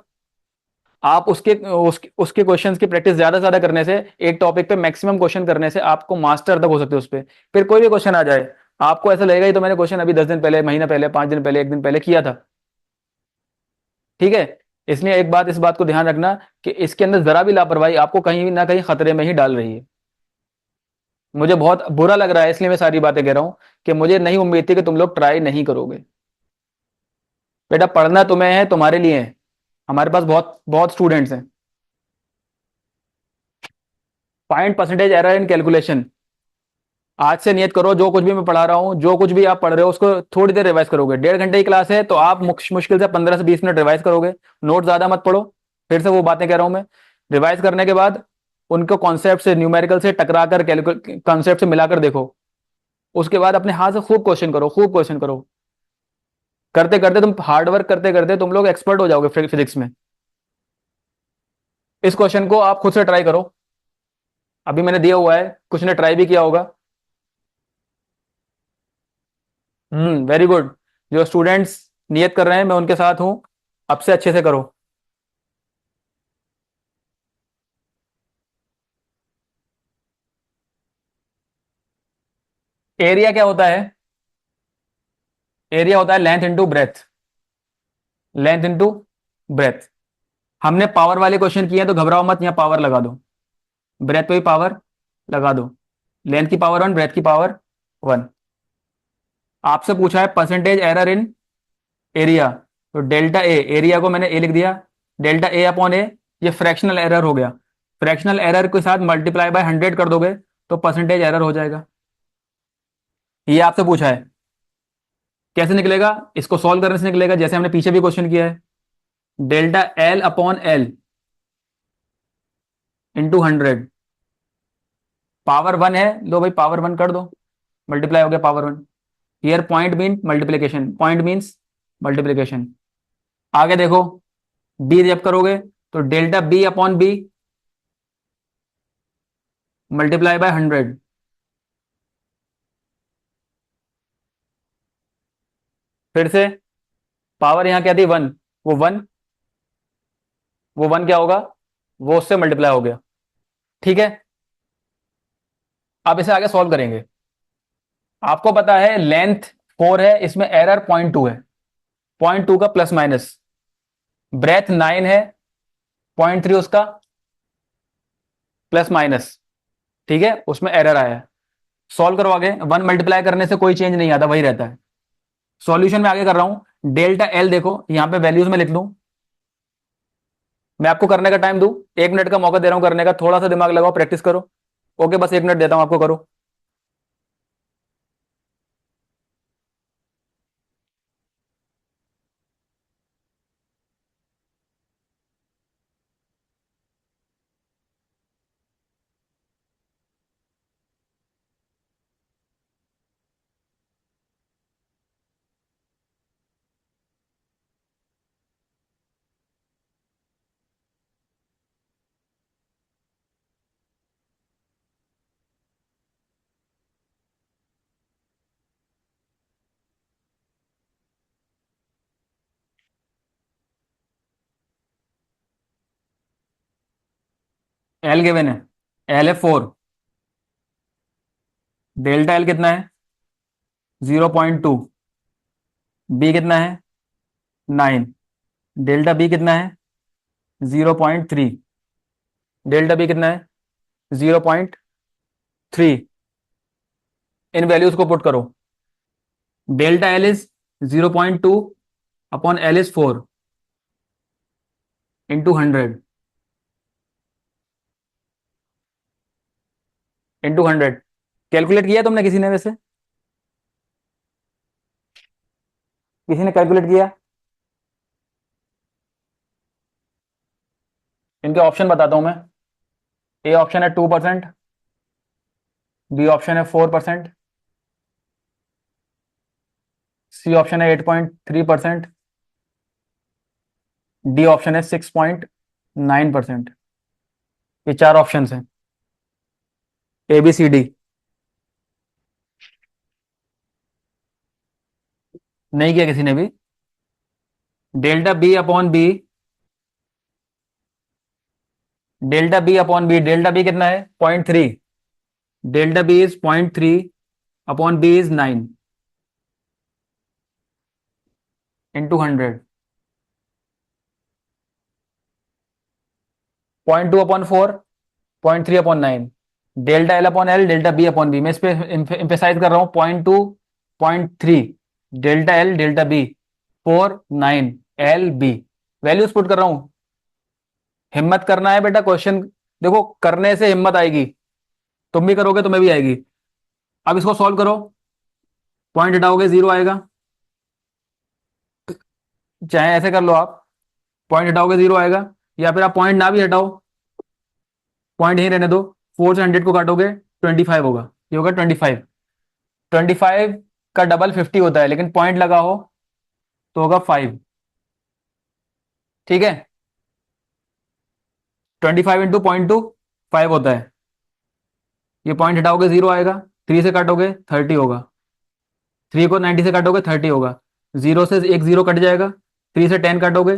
आप उसके क्वेश्चंस की प्रैक्टिस ज्यादा से ज्यादा करने से, एक टॉपिक पे मैक्सिमम क्वेश्चन करने से आपको मास्टर तक हो सकते हो उस पर। फिर कोई भी क्वेश्चन आ जाए, आपको ऐसा लगेगा ये तो मैंने क्वेश्चन अभी 10 दिन पहले, महीना पहले, 5 दिन पहले, 1 दिन पहले किया था। ठीक है, इसलिए एक बात, इस बात को ध्यान रखना कि इसके अंदर जरा भी लापरवाही आपको कहीं ना कहीं खतरे में ही डाल रही है। मुझे बहुत बुरा लग रहा है, इसलिए मैं सारी बातें कह रहा हूं कि मुझे नहीं उम्मीद थी कि तुम लोग ट्राई नहीं करोगे। बेटा पढ़ना तुम्हें है, तुम्हारे लिए है, हमारे पास बहुत बहुत स्टूडेंट्स हैं। Find percentage error in calculation. आज से नियत करो, जो कुछ भी मैं पढ़ा रहा हूँ, जो कुछ भी आप पढ़ रहे हो उसको थोड़ी देर रिवाइज करोगे। 1.5 घंटे की क्लास है तो आप मुश्किल से 15 से 20 मिनट रिवाइज करोगे। नोट ज्यादा मत पढ़ो। फिर से वो बातें कह रहा हूं मैं। रिवाइज करने के बाद उनको कॉन्सेप्ट से, न्यूमेरिकल से टकरा कर, कॉन्सेप्ट से मिलाकर देखो। उसके बाद अपने हाथ से खूब क्वेश्चन करो, खूब क्वेश्चन करो। करते करते तुम हार्ड वर्क करते करते तुम लोग एक्सपर्ट हो जाओगे फिजिक्स में। इस क्वेश्चन को आप खुद से ट्राई करो। अभी मैंने दिया हुआ है, कुछ ने ट्राई भी किया होगा। Very good. जो स्टूडेंट्स नियत कर रहे हैं मैं उनके साथ हूं। अब से अच्छे से करो। एरिया क्या होता है? एरिया होता है length into breadth. Length into breadth. हमने पावर वाले क्वेश्चन किए हैं तो घबराओ मत, यहाँ पावर लगा दो। ब्रेथ पे भी पावर लगा दो। लेंथ की पावर 1, ब्रेथ की पावर 1। आपसे पूछा है परसेंटेज एरर इन एरिया, तो डेल्टा ए, एरिया को मैंने ए लिख दिया। डेल्टा ए अपॉन ए, ये फ्रैक्शनल एरर हो गया। फ्रैक्शनल एरर के साथ मल्टीप्लाई बाय 100 कर दोगे तो परसेंटेज एरर हो जाएगा। ये आपसे पूछा है। कैसे निकलेगा? इसको सॉल्व करने से निकलेगा, जैसे हमने पीछे भी क्वेश्चन किया है। Delta L upon L into 100। Power 1 है, लो भाई पावर 1 कर दो। मल्टीप्लाई हो गया power 1। Here point mean multiplication, point means multiplication. आगे देखो, बी जब करोगे तो delta b upon b multiply by 100। फिर से पावर यहां क्या थी? 1। वो 1, वो 1 क्या होगा? वो उससे मल्टीप्लाई हो गया। ठीक है। अब इसे आगे सॉल्व करेंगे। आपको पता है लेंथ 4 है, इसमें एरर 0.2 है। 0.2 का प्लस माइनस। ब्रेथ 9 है, 0.3 उसका प्लस माइनस। ठीक है, उसमें एरर आया है। सॉल्व करो आगे। 1 मल्टीप्लाई करने से कोई चेंज नहीं आता, वही रहता है। सॉल्यूशन में आगे कर रहा हूं। डेल्टा एल देखो, यहां पे वैल्यूज में लिख लूं। मैं आपको करने का टाइम दूं, 1 मिनट का मौका दे रहा हूं करने का। थोड़ा सा दिमाग लगाओ, प्रैक्टिस करो। ओके, बस 1 मिनट देता हूं आपको, करो। एल गिवन है, एल है 4। डेल्टा एल कितना है? 0.2। बी कितना है? 9। डेल्टा बी कितना है? 0.3। डेल्टा बी कितना है? 0.3। इन वैल्यूज को पुट करो। Delta L is 0.2 upon L is 4 into 100। Into 100 calculate किया तुमने किसी ने? वैसे किसी ने कैलकुलेट किया? इनके ऑप्शन बताता हूं मैं। ए ऑप्शन है 2%, बी ऑप्शन है 4%, सी ऑप्शन है 8.3%, डी ऑप्शन है 6.9%। ये 4 ऑप्शन हैं, ए बी सी डी। नहीं किया किसी ने भी। Delta b upon b, delta b upon b, delta b कितना है? 0.3। Delta b is 0.3 upon b is 9 into 100। 0.2 upon 4, 0.3 upon 9। Delta L upon l, delta b upon b. मैं इस पे इंपेसाइज कर रहा हूं, 0.2, 0.3। Delta l, delta b LB। Values put कर रहा हूं। हिम्मत करना है बेटा, क्वेश्चन देखो करने से हिम्मत आएगी, तुम भी करोगे तुम्हें भी आएगी। अब इसको सॉल्व करो, पॉइंट हटाओगे जीरो आएगा, चाहे ऐसे कर लो आप, पॉइंट हटाओगे जीरो आएगा, या फिर आप पॉइंट ना भी हटाओ, पॉइंट यहीं रहने दो, 4 से 100 को काटोगे 25 होगा, ये होगा 25। 25 का डबल 50 होता है, लेकिन पॉइंट लगा हो तो होगा 5। ठीक है, 25 इंटू पॉइंट टू 5 होता है। ये पॉइंट हटाओगे जीरो आएगा, 3 से काटोगे 30 होगा, 3 को 90 से काटोगे 30 होगा, जीरो से एक जीरो कट जाएगा, 3 से 10 काटोगे,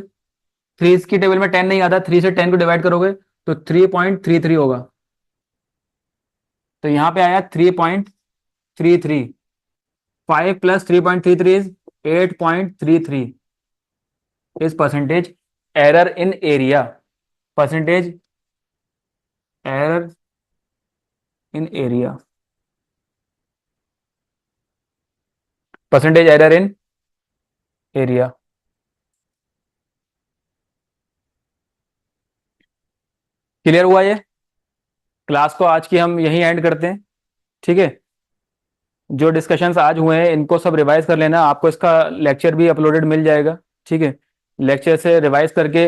3 की टेबल में 10 नहीं आता, 3 से 10 को डिवाइड करोगे तो 3.33 होगा। तो यहां पे आया 3.33। 5 plus 3.33 is 8.33 is percentage error in area. Percentage error in area, percentage error in area. Clear हुआ ये? क्लास को आज की हम यहीं एंड करते हैं। ठीक है, जो डिस्कशंस आज हुए हैं इनको सब रिवाइज कर लेना, आपको इसका लेक्चर भी अपलोडेड मिल जाएगा। ठीक है, लेक्चर से रिवाइज करके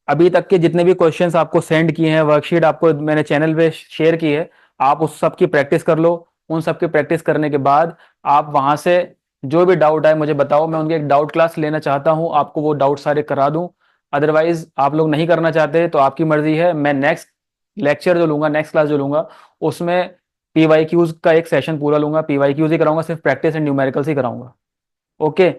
अभी तक के जितने भी क्वेश्चंस आपको सेंड किए हैं, वर्कशीट आपको मैंने चैनल पे शेयर की है, आप उस सब की प्रैक्टिस कर लो। उन सब की प्रैक्टिस करने के बाद आप वहां से जो भी डाउट आए मुझे बताओ, मैं उनकी एक डाउट क्लास लेना चाहता हूँ, आपको वो डाउट सारे करा दूं। अदरवाइज आप लोग नहीं करना चाहते तो आपकी मर्जी है। मैं नेक्स्ट लेक्चर जो लूंगा, नेक्स्ट क्लास जो लूंगा, उसमें पीवाईक्यूज का एक सेशन पूरा लूंगा, पीवाईक्यूज ही कराऊंगा, सिर्फ प्रैक्टिस एंड न्यूमेरिकल्स ही कराऊंगा। ओके।